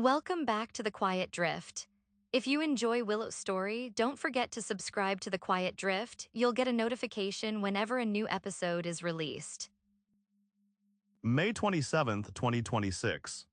Welcome back to The Quiet Drift. If you enjoy Willow's story, don't forget to subscribe to The Quiet Drift. You'll get a notification whenever a new episode is released. May 27th, 2026.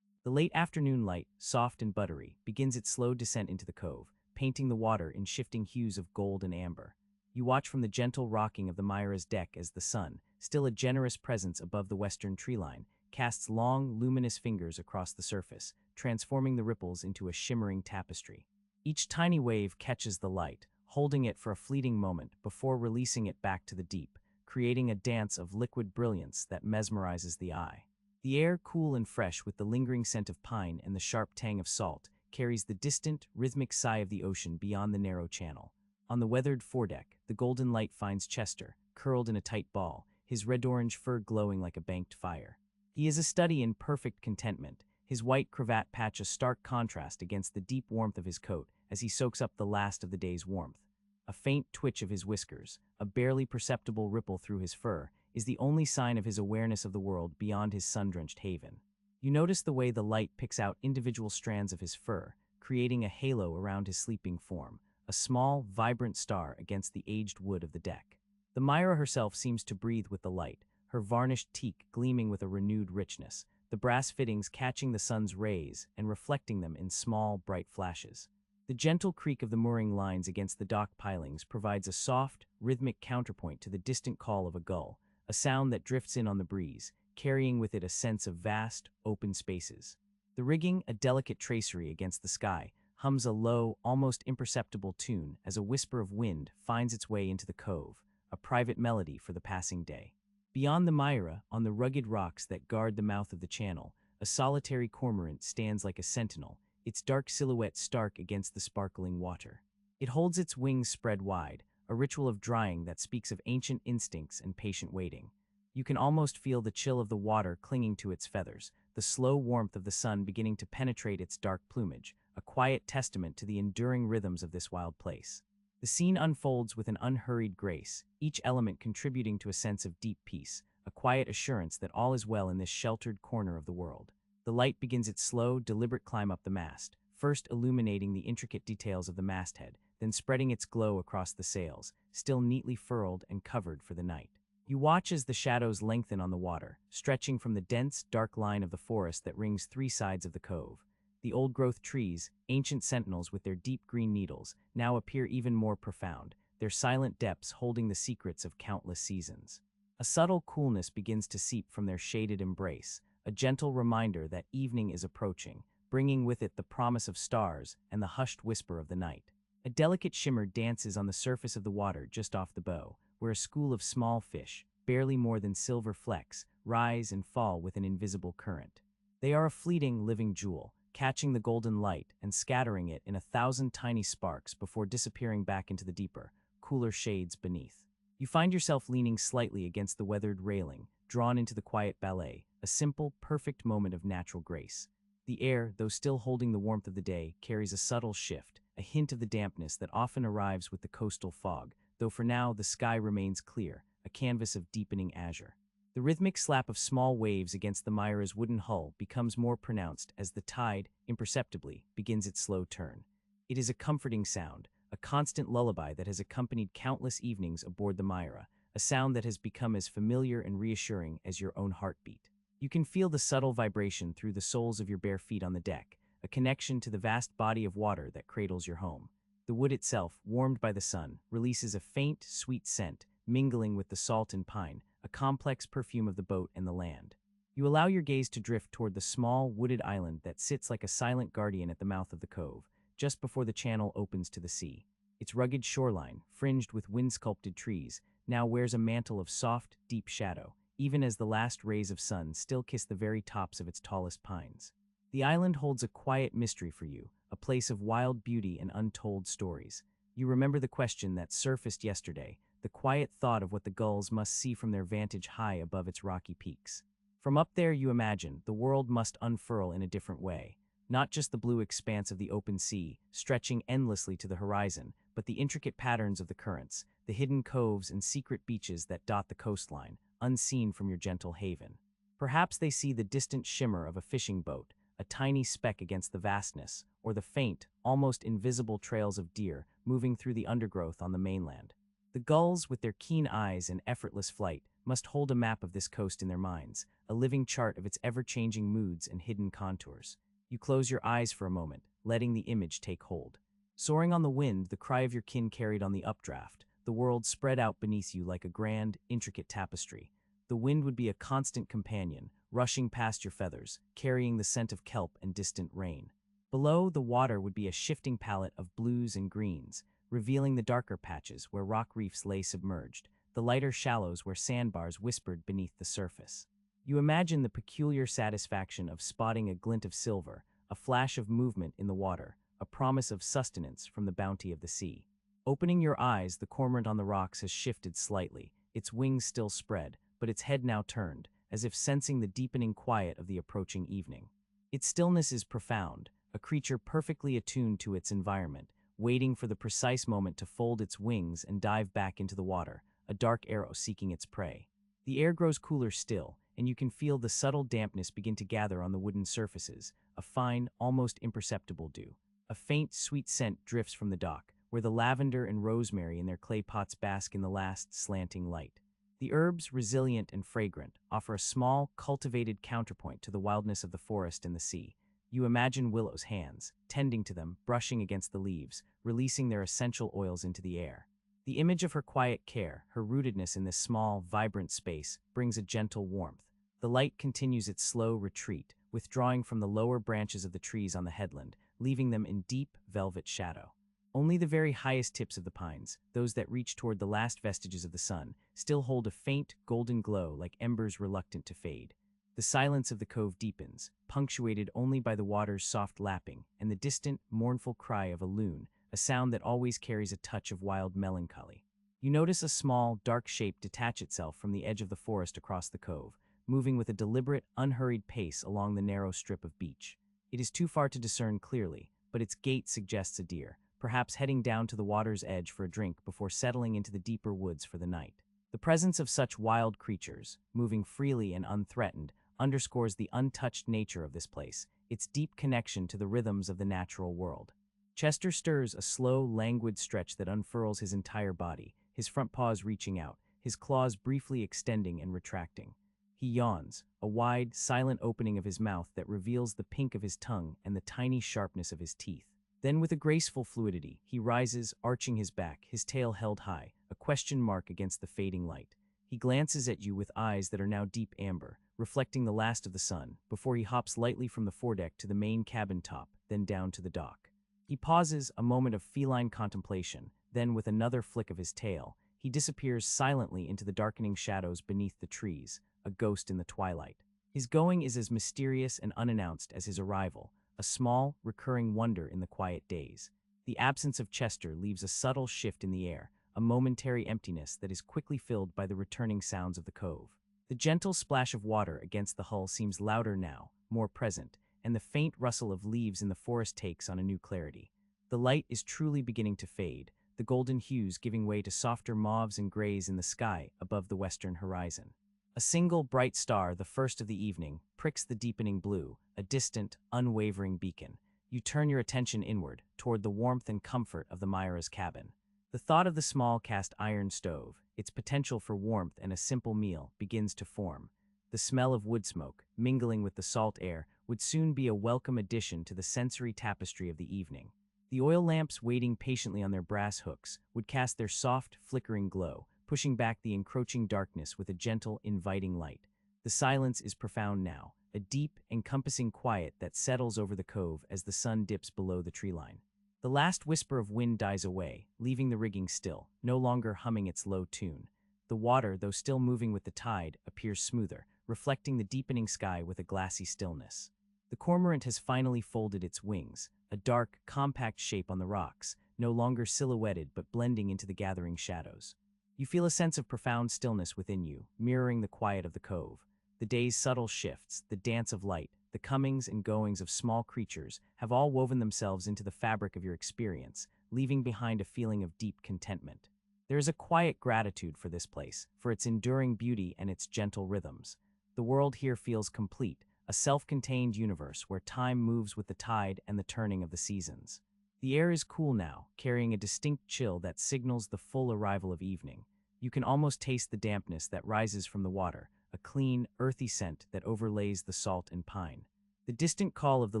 The late afternoon light, soft and buttery, begins its slow descent into the cove, painting the water in shifting hues of gold and amber. You watch from the gentle rocking of the Myra's deck as the sun, still a generous presence above the western treeline, casts long, luminous fingers across the surface, transforming the ripples into a shimmering tapestry. Each tiny wave catches the light, holding it for a fleeting moment before releasing it back to the deep, creating a dance of liquid brilliance that mesmerizes the eye. The air, cool and fresh with the lingering scent of pine and the sharp tang of salt, carries the distant, rhythmic sigh of the ocean beyond the narrow channel. On the weathered foredeck, the golden light finds Chester, curled in a tight ball, his red-orange fur glowing like a banked fire. He is a study in perfect contentment, his white cravat patch a stark contrast against the deep warmth of his coat as he soaks up the last of the day's warmth. A faint twitch of his whiskers, a barely perceptible ripple through his fur, is the only sign of his awareness of the world beyond his sun-drenched haven. You notice the way the light picks out individual strands of his fur, creating a halo around his sleeping form, a small, vibrant star against the aged wood of the deck. The Myra herself seems to breathe with the light, her varnished teak gleaming with a renewed richness, the brass fittings catching the sun's rays and reflecting them in small, bright flashes. The gentle creak of the mooring lines against the dock pilings provides a soft, rhythmic counterpoint to the distant call of a gull, a sound that drifts in on the breeze, carrying with it a sense of vast, open spaces. The rigging, a delicate tracery against the sky, hums a low, almost imperceptible tune as a whisper of wind finds its way into the cove, a private melody for the passing day. Beyond the Myra, on the rugged rocks that guard the mouth of the channel, a solitary cormorant stands like a sentinel, its dark silhouette stark against the sparkling water. It holds its wings spread wide, a ritual of drying that speaks of ancient instincts and patient waiting. You can almost feel the chill of the water clinging to its feathers, the slow warmth of the sun beginning to penetrate its dark plumage, a quiet testament to the enduring rhythms of this wild place. The scene unfolds with an unhurried grace, each element contributing to a sense of deep peace, a quiet assurance that all is well in this sheltered corner of the world. The light begins its slow, deliberate climb up the mast, first illuminating the intricate details of the masthead, then spreading its glow across the sails, still neatly furled and covered for the night. You watch as the shadows lengthen on the water, stretching from the dense, dark line of the forest that rings three sides of the cove. The old-growth trees, ancient sentinels with their deep green needles, now appear even more profound, their silent depths holding the secrets of countless seasons. A subtle coolness begins to seep from their shaded embrace, a gentle reminder that evening is approaching, bringing with it the promise of stars and the hushed whisper of the night. A delicate shimmer dances on the surface of the water just off the bow, where a school of small fish, barely more than silver flecks, rise and fall with an invisible current. They are a fleeting, living jewel, catching the golden light and scattering it in 1,000 tiny sparks before disappearing back into the deeper, cooler shades beneath. You find yourself leaning slightly against the weathered railing, drawn into the quiet ballet, a simple, perfect moment of natural grace. The air, though still holding the warmth of the day, carries a subtle shift, a hint of the dampness that often arrives with the coastal fog, though for now the sky remains clear, a canvas of deepening azure. The rhythmic slap of small waves against the Myra's wooden hull becomes more pronounced as the tide, imperceptibly, begins its slow turn. It is a comforting sound, a constant lullaby that has accompanied countless evenings aboard the Myra, a sound that has become as familiar and reassuring as your own heartbeat. You can feel the subtle vibration through the soles of your bare feet on the deck, a connection to the vast body of water that cradles your home. The wood itself, warmed by the sun, releases a faint, sweet scent, mingling with the salt and pine, a complex perfume of the boat and the land. You allow your gaze to drift toward the small, wooded island that sits like a silent guardian at the mouth of the cove, just before the channel opens to the sea. Its rugged shoreline, fringed with wind-sculpted trees, now wears a mantle of soft, deep shadow, even as the last rays of sun still kiss the very tops of its tallest pines. The island holds a quiet mystery for you, a place of wild beauty and untold stories. You remember the question that surfaced yesterday, the quiet thought of what the gulls must see from their vantage high above its rocky peaks. From up there, you imagine, the world must unfurl in a different way. Not just the blue expanse of the open sea, stretching endlessly to the horizon, but the intricate patterns of the currents, the hidden coves and secret beaches that dot the coastline, unseen from your gentle haven. Perhaps they see the distant shimmer of a fishing boat, a tiny speck against the vastness, or the faint, almost invisible trails of deer moving through the undergrowth on the mainland. The gulls, with their keen eyes and effortless flight, must hold a map of this coast in their minds, a living chart of its ever-changing moods and hidden contours. You close your eyes for a moment, letting the image take hold. Soaring on the wind, the cry of your kin carried on the updraft, the world spread out beneath you like a grand, intricate tapestry. The wind would be a constant companion, rushing past your feathers, carrying the scent of kelp and distant rain. Below, the water would be a shifting palette of blues and greens, revealing the darker patches where rock reefs lay submerged, the lighter shallows where sandbars whispered beneath the surface. You imagine the peculiar satisfaction of spotting a glint of silver, a flash of movement in the water, a promise of sustenance from the bounty of the sea. Opening your eyes, the cormorant on the rocks has shifted slightly, its wings still spread, but its head now turned, as if sensing the deepening quiet of the approaching evening. Its stillness is profound, a creature perfectly attuned to its environment, waiting for the precise moment to fold its wings and dive back into the water, a dark arrow seeking its prey. The air grows cooler still, and you can feel the subtle dampness begin to gather on the wooden surfaces, a fine, almost imperceptible dew. A faint, sweet scent drifts from the dock, where the lavender and rosemary in their clay pots bask in the last slanting light. The herbs, resilient and fragrant, offer a small, cultivated counterpoint to the wildness of the forest and the sea. You imagine Willow's hands, tending to them, brushing against the leaves, releasing their essential oils into the air. The image of her quiet care, her rootedness in this small, vibrant space, brings a gentle warmth. The light continues its slow retreat, withdrawing from the lower branches of the trees on the headland, leaving them in deep, velvet shadow. Only the very highest tips of the pines, those that reach toward the last vestiges of the sun, still hold a faint, golden glow like embers reluctant to fade. The silence of the cove deepens, punctuated only by the water's soft lapping and the distant, mournful cry of a loon, a sound that always carries a touch of wild melancholy. You notice a small, dark shape detach itself from the edge of the forest across the cove, moving with a deliberate, unhurried pace along the narrow strip of beach. It is too far to discern clearly, but its gait suggests a deer, perhaps heading down to the water's edge for a drink before settling into the deeper woods for the night. The presence of such wild creatures, moving freely and unthreatened, underscores the untouched nature of this place, its deep connection to the rhythms of the natural world. Chester stirs a slow, languid stretch that unfurls his entire body, his front paws reaching out, his claws briefly extending and retracting. He yawns, a wide, silent opening of his mouth that reveals the pink of his tongue and the tiny sharpness of his teeth. Then with a graceful fluidity, he rises, arching his back, his tail held high, a question mark against the fading light. He glances at you with eyes that are now deep amber, reflecting the last of the sun, before he hops lightly from the foredeck to the main cabin top, then down to the dock. He pauses, a moment of feline contemplation, then with another flick of his tail, he disappears silently into the darkening shadows beneath the trees, a ghost in the twilight. His going is as mysterious and unannounced as his arrival, a small, recurring wonder in the quiet days. The absence of Chester leaves a subtle shift in the air, a momentary emptiness that is quickly filled by the returning sounds of the cove. The gentle splash of water against the hull seems louder now, more present, and the faint rustle of leaves in the forest takes on a new clarity. The light is truly beginning to fade, the golden hues giving way to softer mauves and grays in the sky above the western horizon. A single bright star, the first of the evening, pricks the deepening blue, a distant, unwavering beacon. You turn your attention inward, toward the warmth and comfort of the Myra's cabin. The thought of the small cast iron stove, its potential for warmth and a simple meal, begins to form. The smell of wood smoke, mingling with the salt air, would soon be a welcome addition to the sensory tapestry of the evening. The oil lamps waiting patiently on their brass hooks would cast their soft, flickering glow, pushing back the encroaching darkness with a gentle, inviting light. The silence is profound now, a deep, encompassing quiet that settles over the cove as the sun dips below the treeline. The last whisper of wind dies away, leaving the rigging still, no longer humming its low tune. The water, though still moving with the tide, appears smoother, reflecting the deepening sky with a glassy stillness. The cormorant has finally folded its wings, a dark, compact shape on the rocks, no longer silhouetted but blending into the gathering shadows. You feel a sense of profound stillness within you, mirroring the quiet of the cove. The day's subtle shifts, the dance of light, the comings and goings of small creatures have all woven themselves into the fabric of your experience, leaving behind a feeling of deep contentment. There is a quiet gratitude for this place, for its enduring beauty and its gentle rhythms. The world here feels complete, a self-contained universe where time moves with the tide and the turning of the seasons. The air is cool now, carrying a distinct chill that signals the full arrival of evening. You can almost taste the dampness that rises from the water, a clean, earthy scent that overlays the salt and pine. The distant call of the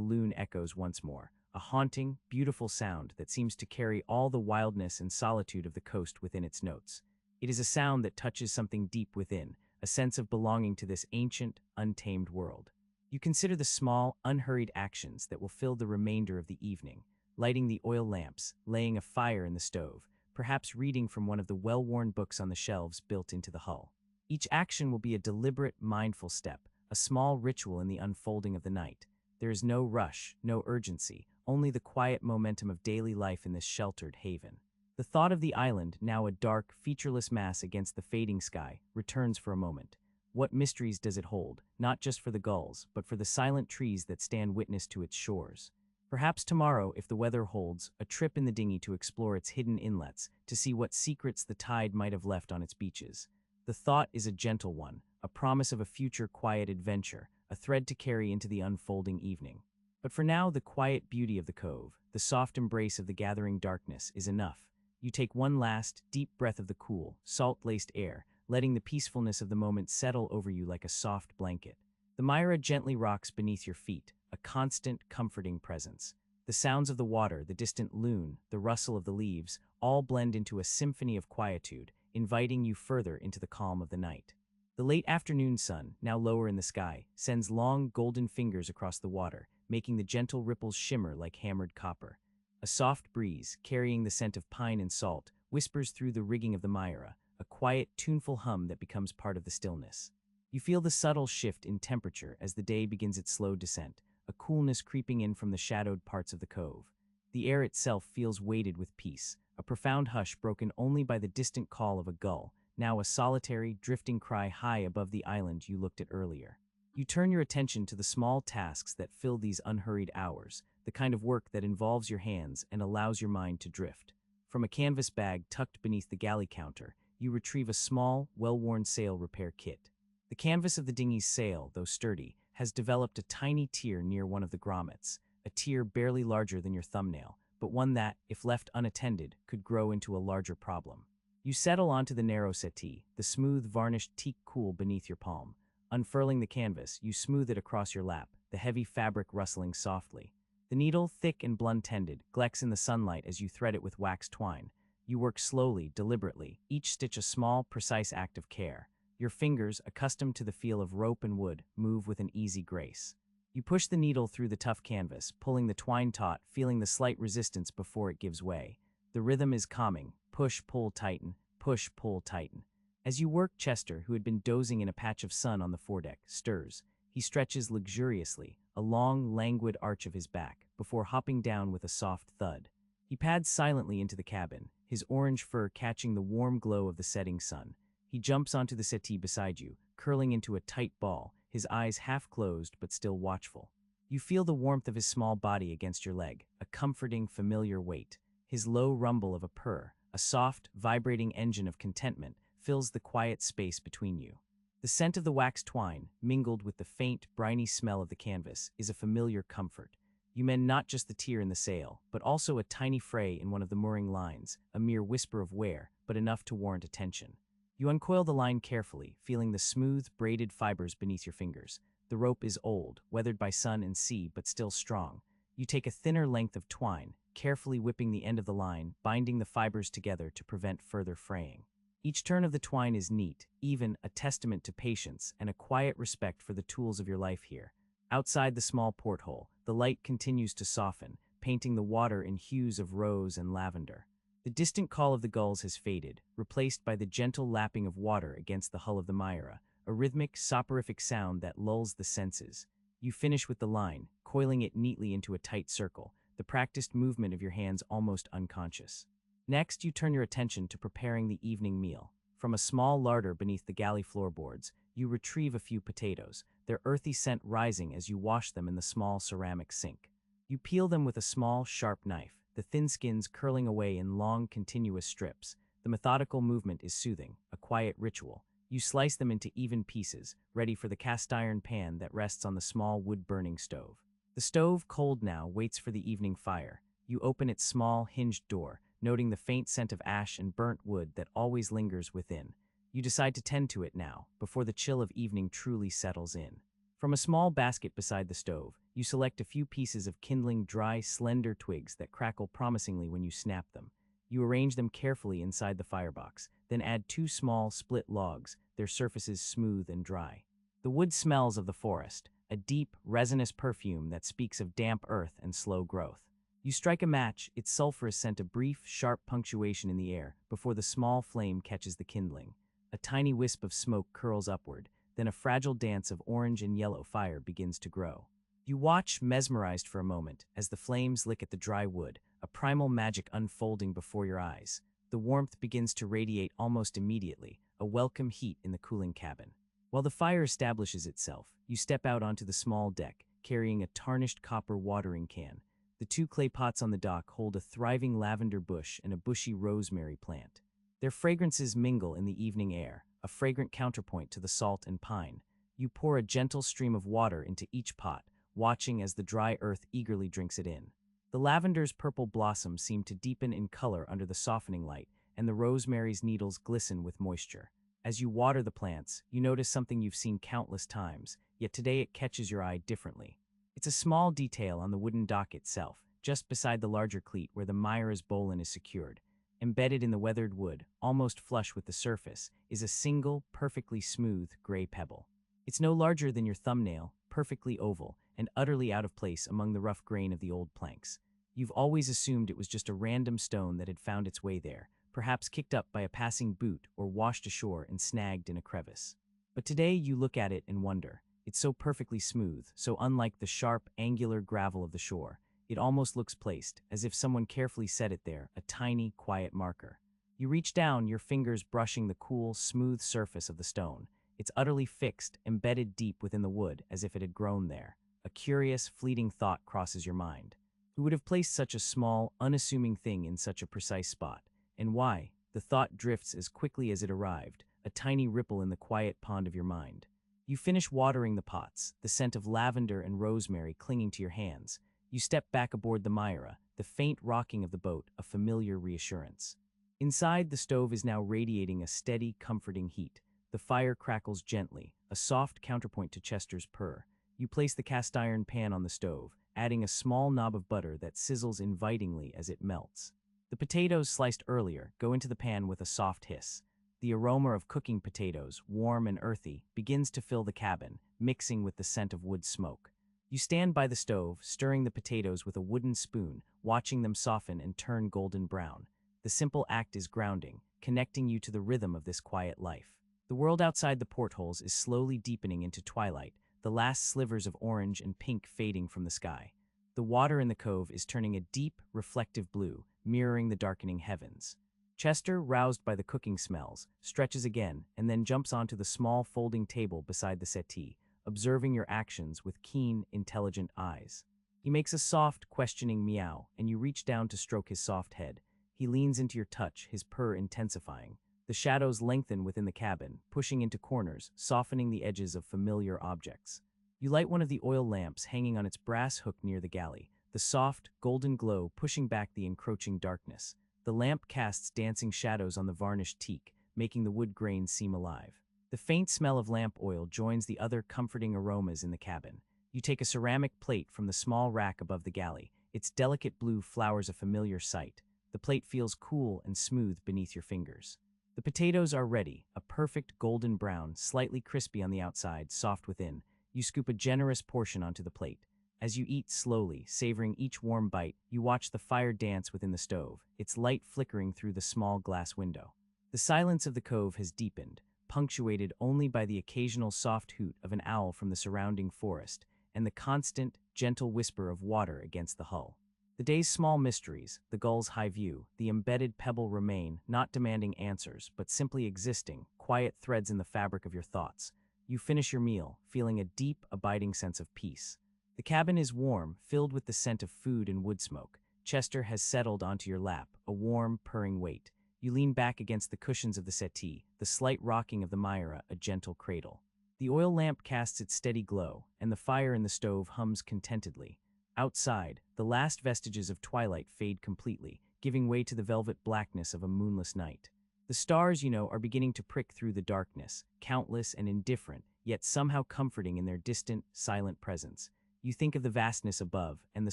loon echoes once more, a haunting, beautiful sound that seems to carry all the wildness and solitude of the coast within its notes. It is a sound that touches something deep within, a sense of belonging to this ancient, untamed world. You consider the small, unhurried actions that will fill the remainder of the evening, lighting the oil lamps, laying a fire in the stove, perhaps reading from one of the well-worn books on the shelves built into the hull. Each action will be a deliberate, mindful step, a small ritual in the unfolding of the night. There is no rush, no urgency, only the quiet momentum of daily life in this sheltered haven. The thought of the island, now a dark, featureless mass against the fading sky, returns for a moment. What mysteries does it hold, not just for the gulls, but for the silent trees that stand witness to its shores? Perhaps tomorrow, if the weather holds, a trip in the dinghy to explore its hidden inlets, to see what secrets the tide might have left on its beaches. The thought is a gentle one, a promise of a future quiet adventure, a thread to carry into the unfolding evening. But for now, the quiet beauty of the cove, the soft embrace of the gathering darkness, is enough. You take one last, deep breath of the cool, salt-laced air, letting the peacefulness of the moment settle over you like a soft blanket. The Myra gently rocks beneath your feet, a constant, comforting presence. The sounds of the water, the distant loon, the rustle of the leaves, all blend into a symphony of quietude, inviting you further into the calm of the night. The late afternoon sun, now lower in the sky, sends long, golden fingers across the water, making the gentle ripples shimmer like hammered copper. A soft breeze, carrying the scent of pine and salt, whispers through the rigging of the Myra, a quiet, tuneful hum that becomes part of the stillness. You feel the subtle shift in temperature as the day begins its slow descent, a coolness creeping in from the shadowed parts of the cove. The air itself feels weighted with peace, a profound hush broken only by the distant call of a gull, now a solitary, drifting cry high above the island you looked at earlier. You turn your attention to the small tasks that fill these unhurried hours, the kind of work that involves your hands and allows your mind to drift. From a canvas bag tucked beneath the galley counter, you retrieve a small, well-worn sail repair kit. The canvas of the dinghy's sail, though sturdy, has developed a tiny tear near one of the grommets, a tear barely larger than your thumbnail, but one that, if left unattended, could grow into a larger problem. You settle onto the narrow settee, the smooth, varnished teak cool beneath your palm. Unfurling the canvas, you smooth it across your lap, the heavy fabric rustling softly. The needle, thick and blunt-ended, gleams in the sunlight as you thread it with waxed twine. You work slowly, deliberately, each stitch a small, precise act of care. Your fingers, accustomed to the feel of rope and wood, move with an easy grace. You push the needle through the tough canvas, pulling the twine taut, feeling the slight resistance before it gives way. The rhythm is calming. Push, pull, tighten. Push, pull, tighten. As you work, Chester, who had been dozing in a patch of sun on the foredeck, stirs. He stretches luxuriously, a long, languid arch of his back, before hopping down with a soft thud. He pads silently into the cabin, his orange fur catching the warm glow of the setting sun. He jumps onto the settee beside you, curling into a tight ball, his eyes half closed but still watchful. You feel the warmth of his small body against your leg, a comforting, familiar weight. His low rumble of a purr, a soft, vibrating engine of contentment, fills the quiet space between you. The scent of the waxed twine, mingled with the faint, briny smell of the canvas, is a familiar comfort. You mend not just the tear in the sail, but also a tiny fray in one of the mooring lines, a mere whisper of wear, but enough to warrant attention. You uncoil the line carefully, feeling the smooth, braided fibers beneath your fingers. The rope is old, weathered by sun and sea, but still strong. You take a thinner length of twine, carefully whipping the end of the line, binding the fibers together to prevent further fraying. Each turn of the twine is neat, even, a testament to patience and a quiet respect for the tools of your life here. Outside the small porthole, the light continues to soften, painting the water in hues of rose and lavender. The distant call of the gulls has faded, replaced by the gentle lapping of water against the hull of the Myra, a rhythmic, soporific sound that lulls the senses. You finish with the line, coiling it neatly into a tight circle, the practiced movement of your hands almost unconscious. Next, you turn your attention to preparing the evening meal. From a small larder beneath the galley floorboards, you retrieve a few potatoes, their earthy scent rising as you wash them in the small ceramic sink. You peel them with a small, sharp knife, the thin skins curling away in long, continuous strips. The methodical movement is soothing, a quiet ritual. You slice them into even pieces, ready for the cast iron pan that rests on the small wood-burning stove. The stove, cold now, waits for the evening fire. You open its small, hinged door, noting the faint scent of ash and burnt wood that always lingers within. You decide to tend to it now, before the chill of evening truly settles in. From a small basket beside the stove, you select a few pieces of kindling dry, slender twigs that crackle promisingly when you snap them. You arrange them carefully inside the firebox, then add 2 small, split logs, their surfaces smooth and dry. The wood smells of the forest, a deep, resinous perfume that speaks of damp earth and slow growth. You strike a match, its sulfurous scent a brief, sharp punctuation in the air before the small flame catches the kindling. A tiny wisp of smoke curls upward, then a fragile dance of orange and yellow fire begins to grow. You watch, mesmerized for a moment, as the flames lick at the dry wood, a primal magic unfolding before your eyes. The warmth begins to radiate almost immediately, a welcome heat in the cooling cabin. While the fire establishes itself, you step out onto the small deck, carrying a tarnished copper watering can. The 2 clay pots on the dock hold a thriving lavender bush and a bushy rosemary plant. Their fragrances mingle in the evening air, a fragrant counterpoint to the salt and pine. You pour a gentle stream of water into each pot, watching as the dry earth eagerly drinks it in. The lavender's purple blossoms seem to deepen in color under the softening light, and the rosemary's needles glisten with moisture. As you water the plants, you notice something you've seen countless times, yet today it catches your eye differently. It's a small detail on the wooden dock itself, just beside the larger cleat where the Myra's bowline is secured. Embedded in the weathered wood, almost flush with the surface, is a single, perfectly smooth, gray pebble. It's no larger than your thumbnail, perfectly oval, and utterly out of place among the rough grain of the old planks. You've always assumed it was just a random stone that had found its way there, perhaps kicked up by a passing boot or washed ashore and snagged in a crevice. But today you look at it and wonder. It's so perfectly smooth, so unlike the sharp, angular gravel of the shore. It almost looks placed, as if someone carefully set it there, a tiny, quiet marker. You reach down, your fingers brushing the cool, smooth surface of the stone. It's utterly fixed, embedded deep within the wood, as if it had grown there. A curious, fleeting thought crosses your mind. Who would have placed such a small, unassuming thing in such a precise spot? And why? The thought drifts as quickly as it arrived, a tiny ripple in the quiet pond of your mind. You finish watering the pots, the scent of lavender and rosemary clinging to your hands. You step back aboard the Myra, the faint rocking of the boat a familiar reassurance. Inside, the stove is now radiating a steady, comforting heat. The fire crackles gently, a soft counterpoint to Chester's purr. You place the cast iron pan on the stove, adding a small knob of butter that sizzles invitingly as it melts. The potatoes, sliced earlier, go into the pan with a soft hiss. The aroma of cooking potatoes, warm and earthy, begins to fill the cabin, mixing with the scent of wood smoke. You stand by the stove, stirring the potatoes with a wooden spoon, watching them soften and turn golden brown. The simple act is grounding, connecting you to the rhythm of this quiet life. The world outside the portholes is slowly deepening into twilight, the last slivers of orange and pink fading from the sky. The water in the cove is turning a deep, reflective blue, mirroring the darkening heavens. Chester, roused by the cooking smells, stretches again and then jumps onto the small folding table beside the settee, observing your actions with keen, intelligent eyes. He makes a soft, questioning meow, and you reach down to stroke his soft head. He leans into your touch, his purr intensifying. The shadows lengthen within the cabin, pushing into corners, softening the edges of familiar objects. You light one of the oil lamps hanging on its brass hook near the galley, the soft, golden glow pushing back the encroaching darkness. The lamp casts dancing shadows on the varnished teak, making the wood grains seem alive. The faint smell of lamp oil joins the other comforting aromas in the cabin. You take a ceramic plate from the small rack above the galley. Its delicate blue flowers a familiar sight. The plate feels cool and smooth beneath your fingers. The potatoes are ready, a perfect golden brown, slightly crispy on the outside, soft within. You scoop a generous portion onto the plate. As you eat slowly, savoring each warm bite, you watch the fire dance within the stove, its light flickering through the small glass window. The silence of the cove has deepened, punctuated only by the occasional soft hoot of an owl from the surrounding forest, and the constant, gentle whisper of water against the hull. The day's small mysteries, the gull's high view, the embedded pebble remain, not demanding answers, but simply existing, quiet threads in the fabric of your thoughts. You finish your meal, feeling a deep, abiding sense of peace. The cabin is warm, filled with the scent of food and wood smoke. Chester has settled onto your lap, a warm, purring weight. You lean back against the cushions of the settee, the slight rocking of the Myra a gentle cradle. The oil lamp casts its steady glow, and the fire in the stove hums contentedly. Outside, the last vestiges of twilight fade completely, giving way to the velvet blackness of a moonless night. The stars, are beginning to prick through the darkness, countless and indifferent, yet somehow comforting in their distant, silent presence. You think of the vastness above and the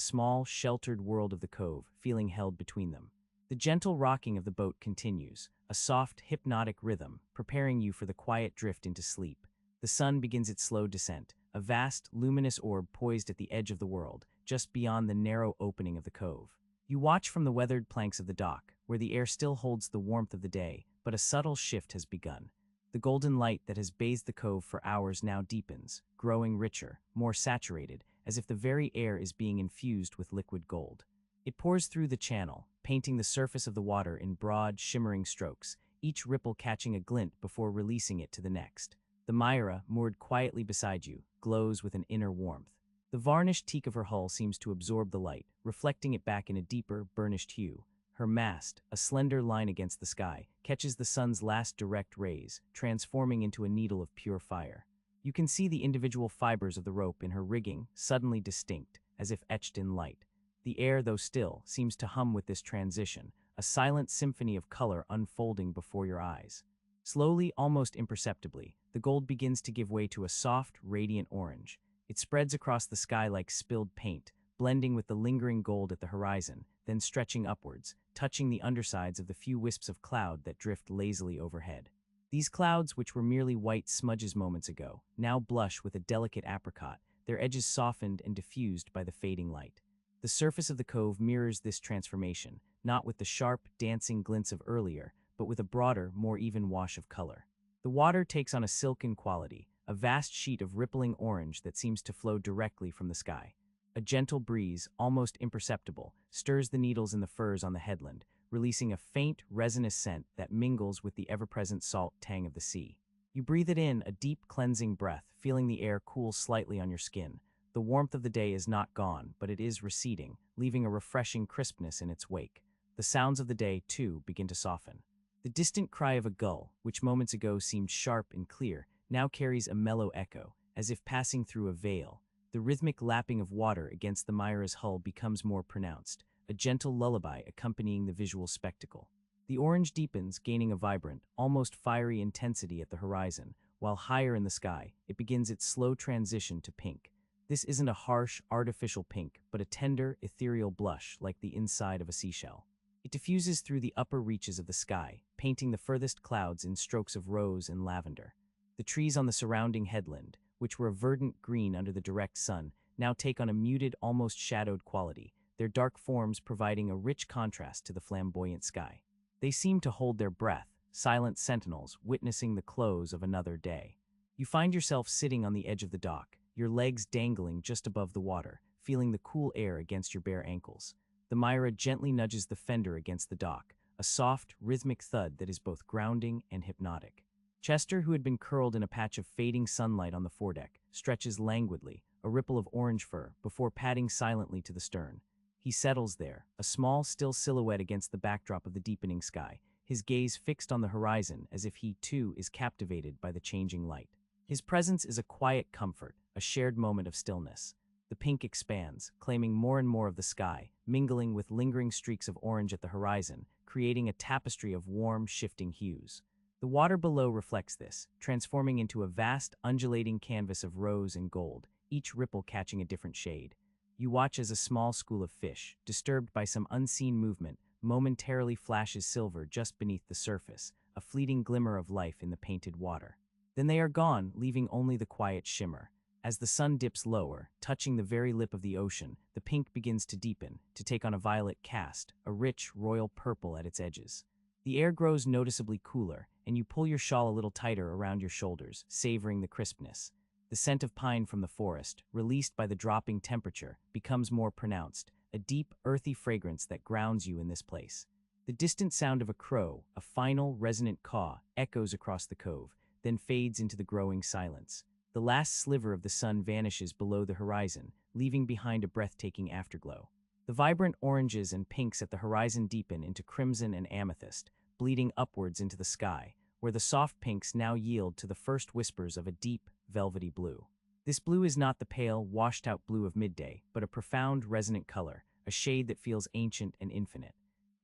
small, sheltered world of the cove, feeling held between them. The gentle rocking of the boat continues, a soft, hypnotic rhythm, preparing you for the quiet drift into sleep. The sun begins its slow descent, a vast, luminous orb poised at the edge of the world, just beyond the narrow opening of the cove. You watch from the weathered planks of the dock, where the air still holds the warmth of the day, but a subtle shift has begun. The golden light that has bathed the cove for hours now deepens, growing richer, more saturated, as if the very air is being infused with liquid gold. It pours through the channel, painting the surface of the water in broad, shimmering strokes, each ripple catching a glint before releasing it to the next. The Myra, moored quietly beside you, glows with an inner warmth. The varnished teak of her hull seems to absorb the light, reflecting it back in a deeper, burnished hue. Her mast, a slender line against the sky, catches the sun's last direct rays, transforming into a needle of pure fire. You can see the individual fibers of the rope in her rigging, suddenly distinct, as if etched in light. The air, though still, seems to hum with this transition, a silent symphony of color unfolding before your eyes. Slowly, almost imperceptibly, the gold begins to give way to a soft, radiant orange. It spreads across the sky like spilled paint, blending with the lingering gold at the horizon, then stretching upwards, touching the undersides of the few wisps of cloud that drift lazily overhead. These clouds, which were merely white smudges moments ago, now blush with a delicate apricot, their edges softened and diffused by the fading light. The surface of the cove mirrors this transformation, not with the sharp, dancing glints of earlier, but with a broader, more even wash of color. The water takes on a silken quality, a vast sheet of rippling orange that seems to flow directly from the sky. A gentle breeze, almost imperceptible, stirs the needles in the firs on the headland, releasing a faint, resinous scent that mingles with the ever-present salt tang of the sea. You breathe it in, a deep, cleansing breath, feeling the air cool slightly on your skin. The warmth of the day is not gone, but it is receding, leaving a refreshing crispness in its wake. The sounds of the day, too, begin to soften. The distant cry of a gull, which moments ago seemed sharp and clear, now carries a mellow echo, as if passing through a veil. The rhythmic lapping of water against the Myra's hull becomes more pronounced, a gentle lullaby accompanying the visual spectacle. The orange deepens, gaining a vibrant, almost fiery intensity at the horizon, while higher in the sky, it begins its slow transition to pink. This isn't a harsh, artificial pink, but a tender, ethereal blush like the inside of a seashell. It diffuses through the upper reaches of the sky, painting the furthest clouds in strokes of rose and lavender. The trees on the surrounding headland, which were a verdant green under the direct sun, now take on a muted, almost shadowed quality, their dark forms providing a rich contrast to the flamboyant sky. They seem to hold their breath, silent sentinels witnessing the close of another day. You find yourself sitting on the edge of the dock, your legs dangling just above the water, feeling the cool air against your bare ankles. The Myra gently nudges the fender against the dock, a soft, rhythmic thud that is both grounding and hypnotic. Chester, who had been curled in a patch of fading sunlight on the foredeck, stretches languidly, a ripple of orange fur, before padding silently to the stern. He settles there, a small, still silhouette against the backdrop of the deepening sky, his gaze fixed on the horizon as if he, too, is captivated by the changing light. His presence is a quiet comfort, a shared moment of stillness. The pink expands, claiming more and more of the sky, mingling with lingering streaks of orange at the horizon, creating a tapestry of warm, shifting hues. The water below reflects this, transforming into a vast, undulating canvas of rose and gold, each ripple catching a different shade. You watch as a small school of fish, disturbed by some unseen movement, momentarily flashes silver just beneath the surface, a fleeting glimmer of life in the painted water. Then they are gone, leaving only the quiet shimmer. As the sun dips lower, touching the very lip of the ocean, the pink begins to deepen, to take on a violet cast, a rich, royal purple at its edges. The air grows noticeably cooler, and you pull your shawl a little tighter around your shoulders, savoring the crispness. The scent of pine from the forest, released by the dropping temperature, becomes more pronounced, a deep, earthy fragrance that grounds you in this place. The distant sound of a crow, a final, resonant caw, echoes across the cove, then fades into the growing silence. The last sliver of the sun vanishes below the horizon, leaving behind a breathtaking afterglow. The vibrant oranges and pinks at the horizon deepen into crimson and amethyst, bleeding upwards into the sky, where the soft pinks now yield to the first whispers of a deep, velvety blue. This blue is not the pale, washed-out blue of midday, but a profound, resonant color, a shade that feels ancient and infinite.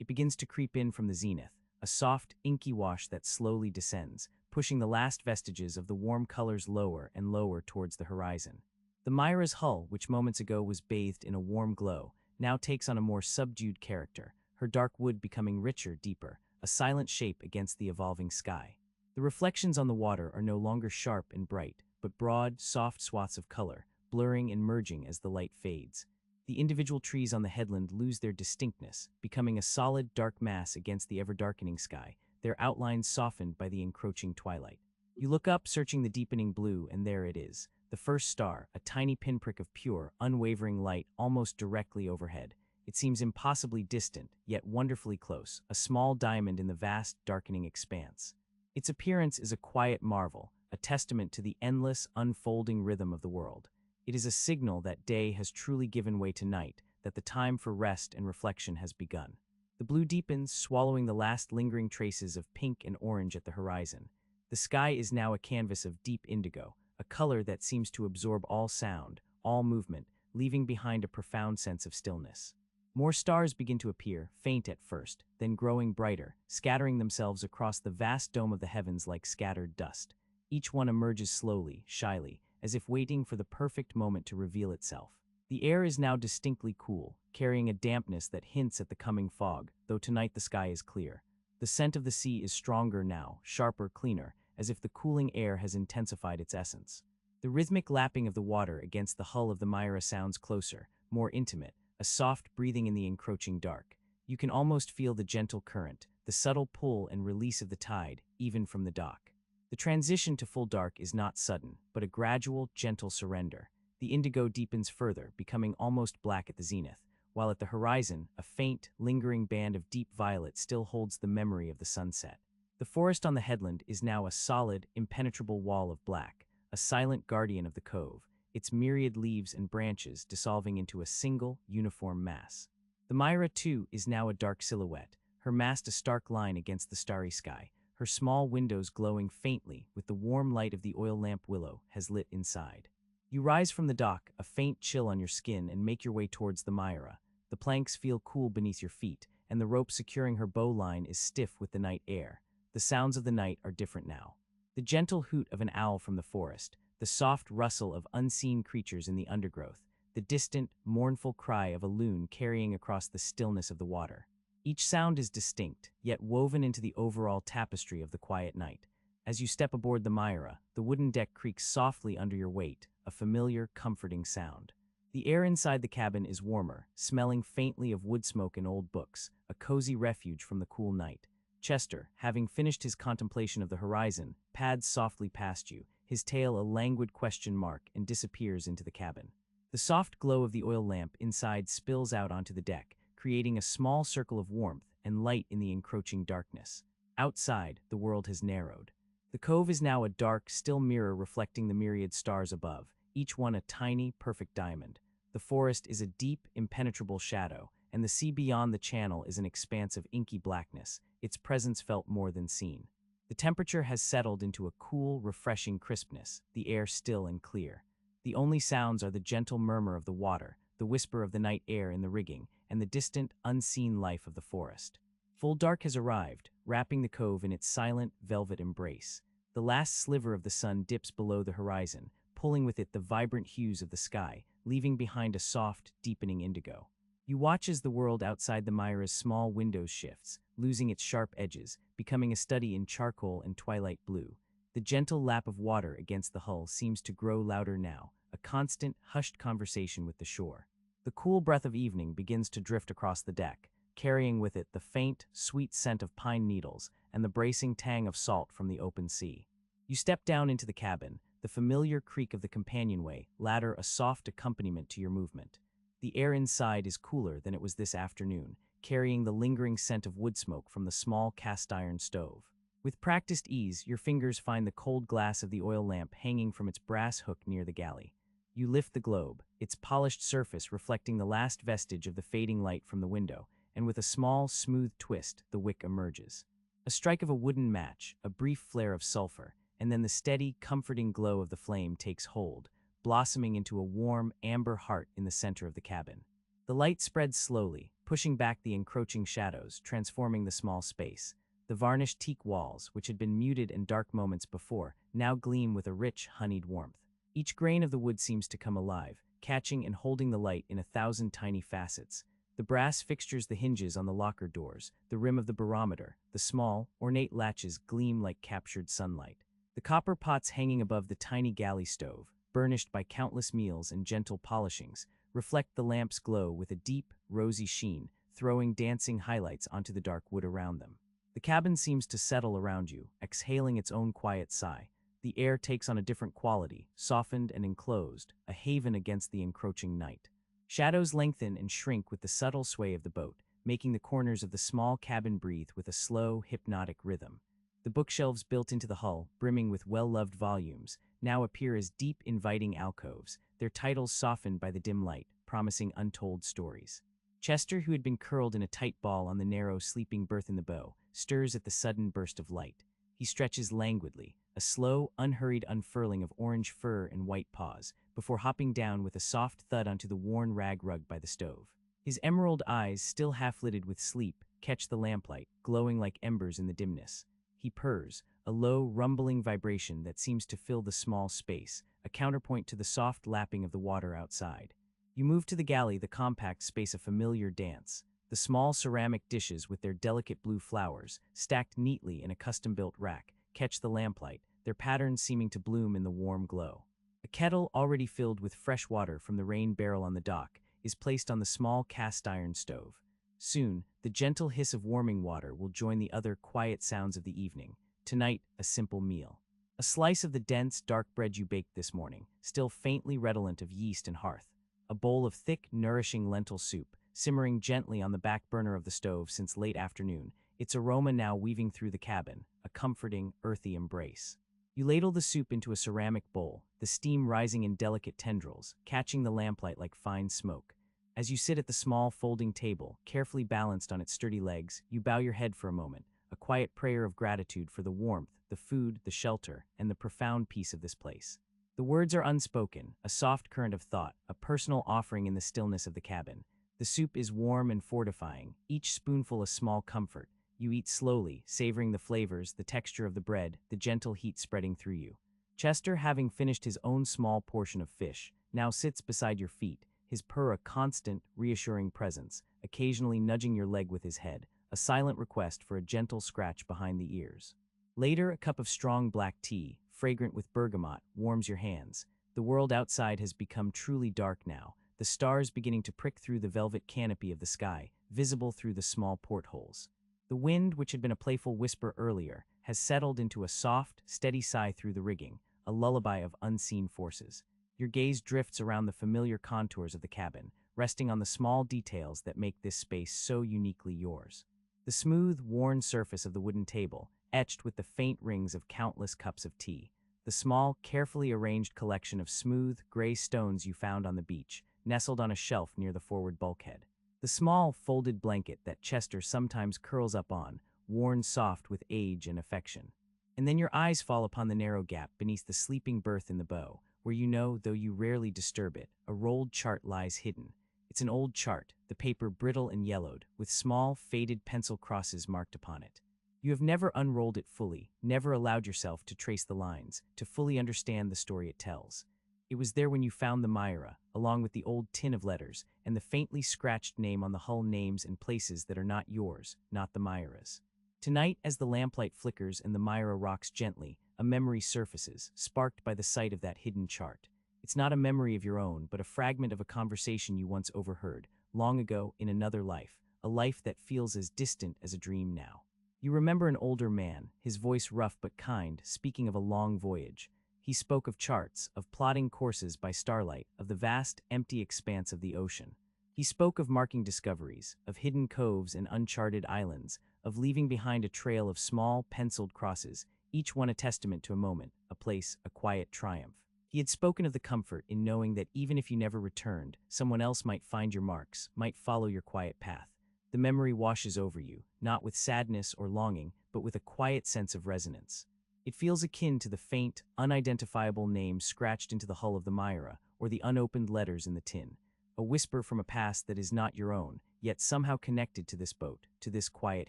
It begins to creep in from the zenith, a soft, inky wash that slowly descends, pushing the last vestiges of the warm colors lower and lower towards the horizon. The Myra's hull, which moments ago was bathed in a warm glow, now takes on a more subdued character, her dark wood becoming richer, deeper, a silent shape against the evolving sky. The reflections on the water are no longer sharp and bright, but broad, soft swaths of color, blurring and merging as the light fades. The individual trees on the headland lose their distinctness, becoming a solid, dark mass against the ever-darkening sky, their outlines softened by the encroaching twilight. You look up, searching the deepening blue, and there it is, the first star, a tiny pinprick of pure, unwavering light almost directly overhead. It seems impossibly distant, yet wonderfully close, a small diamond in the vast, darkening expanse. Its appearance is a quiet marvel, a testament to the endless, unfolding rhythm of the world. It is a signal that day has truly given way to night, that the time for rest and reflection has begun. The blue deepens, swallowing the last lingering traces of pink and orange at the horizon. The sky is now a canvas of deep indigo, a color that seems to absorb all sound, all movement, leaving behind a profound sense of stillness. More stars begin to appear, faint at first, then growing brighter, scattering themselves across the vast dome of the heavens like scattered dust. Each one emerges slowly, shyly, as if waiting for the perfect moment to reveal itself. The air is now distinctly cool, carrying a dampness that hints at the coming fog, though tonight the sky is clear. The scent of the sea is stronger now, sharper, cleaner, as if the cooling air has intensified its essence. The rhythmic lapping of the water against the hull of the Myra sounds closer, more intimate, a soft breathing in the encroaching dark. You can almost feel the gentle current, the subtle pull and release of the tide, even from the dock. The transition to full dark is not sudden, but a gradual, gentle surrender. The indigo deepens further, becoming almost black at the zenith, while at the horizon, a faint, lingering band of deep violet still holds the memory of the sunset. The forest on the headland is now a solid, impenetrable wall of black, a silent guardian of the cove, its myriad leaves and branches dissolving into a single, uniform mass. The Myra, too, is now a dark silhouette, her mast a stark line against the starry sky, her small windows glowing faintly with the warm light of the oil lamp Willow has lit inside. You rise from the dock, a faint chill on your skin, and make your way towards the Myra. The planks feel cool beneath your feet, and the rope securing her bow line is stiff with the night air. The sounds of the night are different now. The gentle hoot of an owl from the forest, the soft rustle of unseen creatures in the undergrowth, the distant, mournful cry of a loon carrying across the stillness of the water. Each sound is distinct, yet woven into the overall tapestry of the quiet night. As you step aboard the Myra, the wooden deck creaks softly under your weight, a familiar, comforting sound. The air inside the cabin is warmer, smelling faintly of wood smoke and old books, a cozy refuge from the cool night. Chester, having finished his contemplation of the horizon, pads softly past you, his tail a languid question mark, and disappears into the cabin. The soft glow of the oil lamp inside spills out onto the deck, creating a small circle of warmth and light in the encroaching darkness. Outside, the world has narrowed. The cove is now a dark, still mirror reflecting the myriad stars above, each one a tiny, perfect diamond. The forest is a deep, impenetrable shadow, and the sea beyond the channel is an expanse of inky blackness, its presence felt more than seen. The temperature has settled into a cool, refreshing crispness, the air still and clear. The only sounds are the gentle murmur of the water, the whisper of the night air in the rigging, and the distant, unseen life of the forest. Full dark has arrived, wrapping the cove in its silent, velvet embrace. The last sliver of the sun dips below the horizon, pulling with it the vibrant hues of the sky, leaving behind a soft, deepening indigo. You watch as the world outside the Myra's small windows shifts, losing its sharp edges, becoming a study in charcoal and twilight blue. The gentle lap of water against the hull seems to grow louder now, a constant, hushed conversation with the shore. The cool breath of evening begins to drift across the deck, carrying with it the faint, sweet scent of pine needles and the bracing tang of salt from the open sea. You step down into the cabin, the familiar creak of the companionway ladder a soft accompaniment to your movement. The air inside is cooler than it was this afternoon, carrying the lingering scent of wood smoke from the small cast-iron stove. With practiced ease, your fingers find the cold glass of the oil lamp hanging from its brass hook near the galley. You lift the globe, its polished surface reflecting the last vestige of the fading light from the window, and with a small, smooth twist, the wick emerges. A strike of a wooden match, a brief flare of sulfur, and then the steady, comforting glow of the flame takes hold, blossoming into a warm, amber heart in the center of the cabin. The light spreads slowly, pushing back the encroaching shadows, transforming the small space. The varnished teak walls, which had been muted in dark moments before, now gleam with a rich, honeyed warmth. Each grain of the wood seems to come alive, catching and holding the light in 1,000 tiny facets. The brass fixtures, the hinges on the locker doors, the rim of the barometer, the small, ornate latches gleam like captured sunlight. The copper pots hanging above the tiny galley stove, burnished by countless meals and gentle polishings, reflect the lamp's glow with a deep, rosy sheen, throwing dancing highlights onto the dark wood around them. The cabin seems to settle around you, exhaling its own quiet sigh. The air takes on a different quality, softened and enclosed, a haven against the encroaching night. Shadows lengthen and shrink with the subtle sway of the boat, making the corners of the small cabin breathe with a slow, hypnotic rhythm. The bookshelves built into the hull, brimming with well-loved volumes, now appear as deep, inviting alcoves, their titles softened by the dim light, promising untold stories. Chester, who had been curled in a tight ball on the narrow sleeping berth in the bow, stirs at the sudden burst of light. He stretches languidly, a slow, unhurried unfurling of orange fur and white paws, before hopping down with a soft thud onto the worn rag rug by the stove. His emerald eyes, still half-lidded with sleep, catch the lamplight, glowing like embers in the dimness. He purrs, a low, rumbling vibration that seems to fill the small space, a counterpoint to the soft lapping of the water outside. You move to the galley, the compact space a familiar dance. The small ceramic dishes with their delicate blue flowers, stacked neatly in a custom-built rack, catch the lamplight, their patterns seeming to bloom in the warm glow. A kettle, already filled with fresh water from the rain barrel on the dock, is placed on the small cast-iron stove. Soon, the gentle hiss of warming water will join the other quiet sounds of the evening. Tonight, a simple meal. A slice of the dense, dark bread you baked this morning, still faintly redolent of yeast and hearth. A bowl of thick, nourishing lentil soup, simmering gently on the back burner of the stove since late afternoon, its aroma now weaving through the cabin, a comforting, earthy embrace. You ladle the soup into a ceramic bowl, the steam rising in delicate tendrils, catching the lamplight like fine smoke. As you sit at the small folding table, carefully balanced on its sturdy legs, you bow your head for a moment, a quiet prayer of gratitude for the warmth, the food, the shelter, and the profound peace of this place. The words are unspoken, a soft current of thought, a personal offering in the stillness of the cabin. The soup is warm and fortifying, each spoonful a small comfort. You eat slowly, savoring the flavors, the texture of the bread, the gentle heat spreading through you. Chester, having finished his own small portion of fish, now sits beside your feet, his purr a constant, reassuring presence, occasionally nudging your leg with his head, a silent request for a gentle scratch behind the ears. Later, a cup of strong black tea, fragrant with bergamot, warms your hands. The world outside has become truly dark now, the stars beginning to prick through the velvet canopy of the sky, visible through the small portholes. The wind, which had been a playful whisper earlier, has settled into a soft, steady sigh through the rigging, a lullaby of unseen forces. Your gaze drifts around the familiar contours of the cabin, resting on the small details that make this space so uniquely yours. The smooth, worn surface of the wooden table, etched with the faint rings of countless cups of tea. The small, carefully arranged collection of smooth, gray stones you found on the beach, nestled on a shelf near the forward bulkhead. The small, folded blanket that Chester sometimes curls up on, worn soft with age and affection. And then your eyes fall upon the narrow gap beneath the sleeping berth in the bow, where you know, though you rarely disturb it, a rolled chart lies hidden. It's an old chart, the paper brittle and yellowed, with small, faded pencil crosses marked upon it. You have never unrolled it fully, never allowed yourself to trace the lines, to fully understand the story it tells. It was there when you found the Myra, along with the old tin of letters, and the faintly scratched name on the hull, names and places that are not yours, not the Myra's. Tonight, as the lamplight flickers and the Myra rocks gently, a memory surfaces, sparked by the sight of that hidden chart. It's not a memory of your own, but a fragment of a conversation you once overheard, long ago in another life, a life that feels as distant as a dream now. You remember an older man, his voice rough but kind, speaking of a long voyage. He spoke of charts, of plotting courses by starlight, of the vast, empty expanse of the ocean. He spoke of marking discoveries, of hidden coves and uncharted islands, of leaving behind a trail of small, penciled crosses, each one a testament to a moment, a place, a quiet triumph. He had spoken of the comfort in knowing that even if you never returned, someone else might find your marks, might follow your quiet path. The memory washes over you, not with sadness or longing, but with a quiet sense of resonance. It feels akin to the faint, unidentifiable name scratched into the hull of the Myra, or the unopened letters in the tin, a whisper from a past that is not your own, yet somehow connected to this boat, to this quiet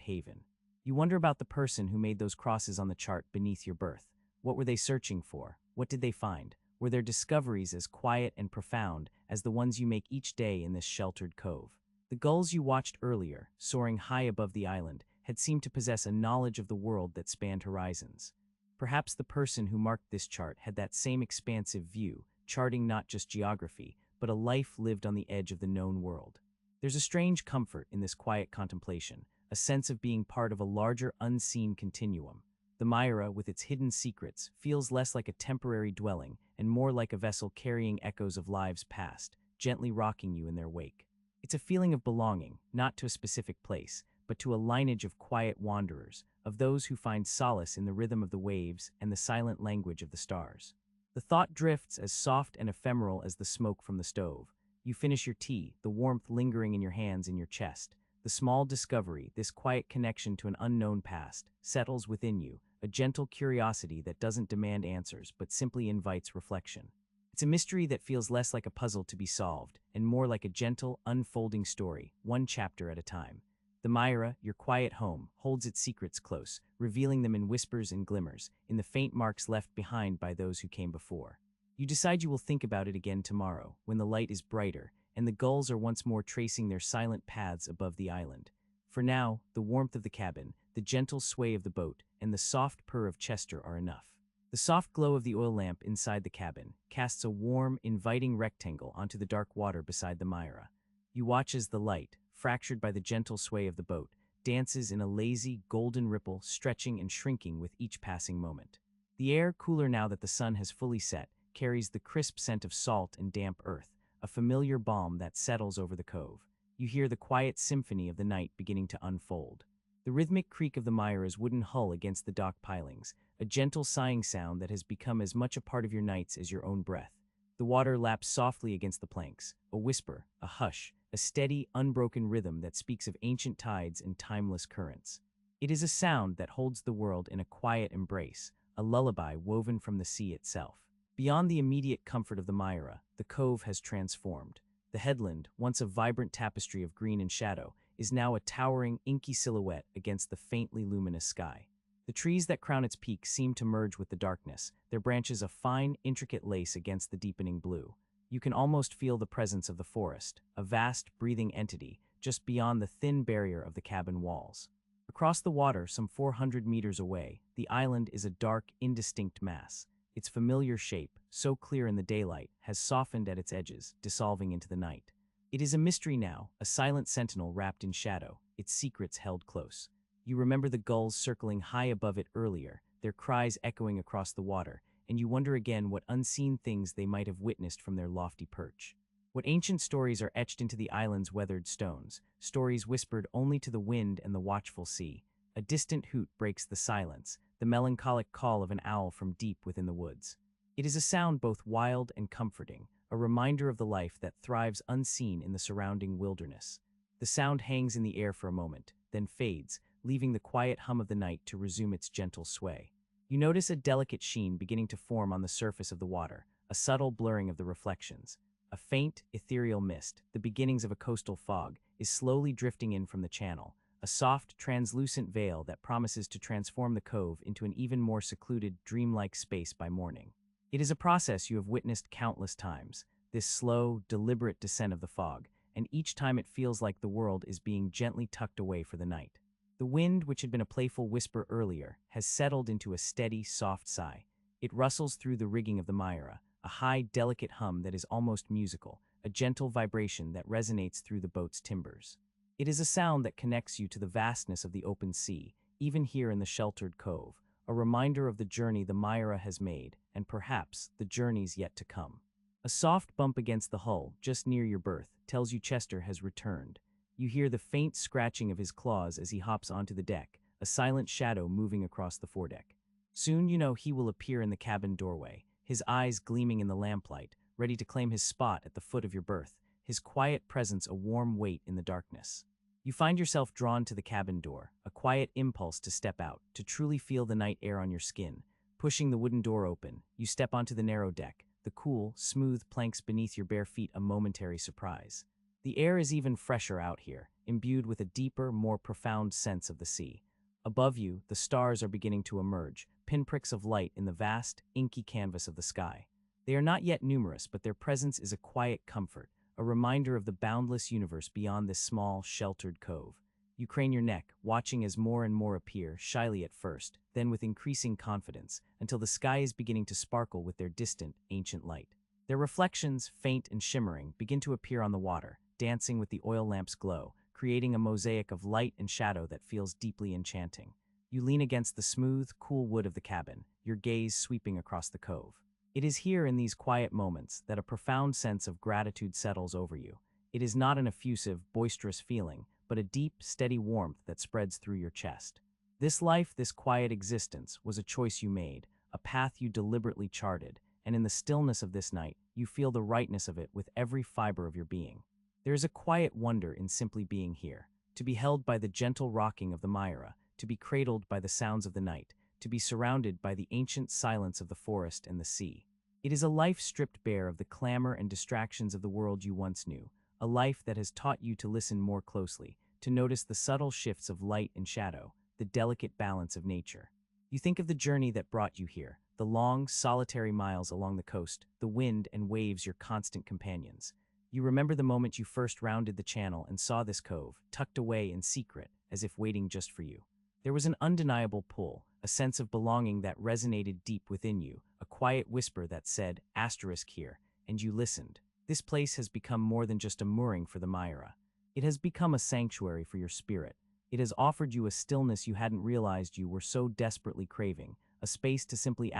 haven. You wonder about the person who made those crosses on the chart beneath your berth. What were they searching for? What did they find? Were their discoveries as quiet and profound as the ones you make each day in this sheltered cove? The gulls you watched earlier, soaring high above the island, had seemed to possess a knowledge of the world that spanned horizons. Perhaps the person who marked this chart had that same expansive view, charting not just geography, but a life lived on the edge of the known world. There's a strange comfort in this quiet contemplation, a sense of being part of a larger unseen continuum. The Myra, with its hidden secrets, feels less like a temporary dwelling and more like a vessel carrying echoes of lives past, gently rocking you in their wake. It's a feeling of belonging, not to a specific place, but to a lineage of quiet wanderers, of those who find solace in the rhythm of the waves and the silent language of the stars. The thought drifts as soft and ephemeral as the smoke from the stove. You finish your tea, the warmth lingering in your hands and your chest. The small discovery, this quiet connection to an unknown past, settles within you, a gentle curiosity that doesn't demand answers but simply invites reflection. It's a mystery that feels less like a puzzle to be solved and more like a gentle, unfolding story, one chapter at a time. The Myra, your quiet home, holds its secrets close, revealing them in whispers and glimmers, in the faint marks left behind by those who came before. You decide you will think about it again tomorrow, when the light is brighter, and the gulls are once more tracing their silent paths above the island. For now, the warmth of the cabin, the gentle sway of the boat, and the soft purr of Chester are enough. The soft glow of the oil lamp inside the cabin casts a warm, inviting rectangle onto the dark water beside the Myra. You watch as the light, fractured by the gentle sway of the boat, dances in a lazy, golden ripple, stretching and shrinking with each passing moment. The air, cooler now that the sun has fully set, carries the crisp scent of salt and damp earth, a familiar balm that settles over the cove. You hear the quiet symphony of the night beginning to unfold. The rhythmic creak of the Myra's wooden hull against the dock pilings, a gentle sighing sound that has become as much a part of your nights as your own breath. The water laps softly against the planks, a whisper, a hush, a steady, unbroken rhythm that speaks of ancient tides and timeless currents. It is a sound that holds the world in a quiet embrace, a lullaby woven from the sea itself. Beyond the immediate comfort of the Myra, the cove has transformed. The headland, once a vibrant tapestry of green and shadow, is now a towering, inky silhouette against the faintly luminous sky. The trees that crown its peak seem to merge with the darkness, their branches a fine, intricate lace against the deepening blue. You can almost feel the presence of the forest, a vast, breathing entity, just beyond the thin barrier of the cabin walls. Across the water, some 400 meters away, the island is a dark, indistinct mass. Its familiar shape, so clear in the daylight, has softened at its edges, dissolving into the night. It is a mystery now, a silent sentinel wrapped in shadow, its secrets held close. You remember the gulls circling high above it earlier, their cries echoing across the water, and you wonder again what unseen things they might have witnessed from their lofty perch. What ancient stories are etched into the island's weathered stones, stories whispered only to the wind and the watchful sea. A distant hoot breaks the silence, the melancholic call of an owl from deep within the woods. It is a sound both wild and comforting, a reminder of the life that thrives unseen in the surrounding wilderness. The sound hangs in the air for a moment, then fades, leaving the quiet hum of the night to resume its gentle sway. You notice a delicate sheen beginning to form on the surface of the water, a subtle blurring of the reflections. A faint, ethereal mist, the beginnings of a coastal fog, is slowly drifting in from the channel, a soft, translucent veil that promises to transform the cove into an even more secluded, dreamlike space by morning. It is a process you have witnessed countless times, this slow, deliberate descent of the fog, and each time it feels like the world is being gently tucked away for the night. The wind, which had been a playful whisper earlier, has settled into a steady, soft sigh. It rustles through the rigging of the Myra, a high, delicate hum that is almost musical, a gentle vibration that resonates through the boat's timbers. It is a sound that connects you to the vastness of the open sea, even here in the sheltered cove, a reminder of the journey the Myra has made, and perhaps the journeys yet to come. A soft bump against the hull, just near your berth, tells you Chester has returned. You hear the faint scratching of his claws as he hops onto the deck, a silent shadow moving across the foredeck. Soon you know he will appear in the cabin doorway, his eyes gleaming in the lamplight, ready to claim his spot at the foot of your berth, his quiet presence a warm weight in the darkness. You find yourself drawn to the cabin door, a quiet impulse to step out, to truly feel the night air on your skin. Pushing the wooden door open, you step onto the narrow deck, the cool, smooth planks beneath your bare feet a momentary surprise. The air is even fresher out here, imbued with a deeper, more profound sense of the sea. Above you, the stars are beginning to emerge, pinpricks of light in the vast, inky canvas of the sky. They are not yet numerous, but their presence is a quiet comfort, a reminder of the boundless universe beyond this small, sheltered cove. You crane your neck, watching as more and more appear, shyly at first, then with increasing confidence, until the sky is beginning to sparkle with their distant, ancient light. Their reflections, faint and shimmering, begin to appear on the water, dancing with the oil lamp's glow, creating a mosaic of light and shadow that feels deeply enchanting. You lean against the smooth, cool wood of the cabin, your gaze sweeping across the cove. It is here in these quiet moments that a profound sense of gratitude settles over you. It is not an effusive, boisterous feeling, but a deep, steady warmth that spreads through your chest. This life, this quiet existence, was a choice you made, a path you deliberately charted, and in the stillness of this night, you feel the rightness of it with every fiber of your being. There is a quiet wonder in simply being here, to be held by the gentle rocking of the Myra, to be cradled by the sounds of the night, to be surrounded by the ancient silence of the forest and the sea. It is a life stripped bare of the clamor and distractions of the world you once knew, a life that has taught you to listen more closely, to notice the subtle shifts of light and shadow, the delicate balance of nature. You think of the journey that brought you here, the long, solitary miles along the coast, the wind and waves your constant companions. You remember the moment you first rounded the channel and saw this cove, tucked away in secret, as if waiting just for you. There was an undeniable pull, a sense of belonging that resonated deep within you, a quiet whisper that said, asterisk here, and you listened. This place has become more than just a mooring for the Myra. It has become a sanctuary for your spirit. It has offered you a stillness you hadn't realized you were so desperately craving, a space to simply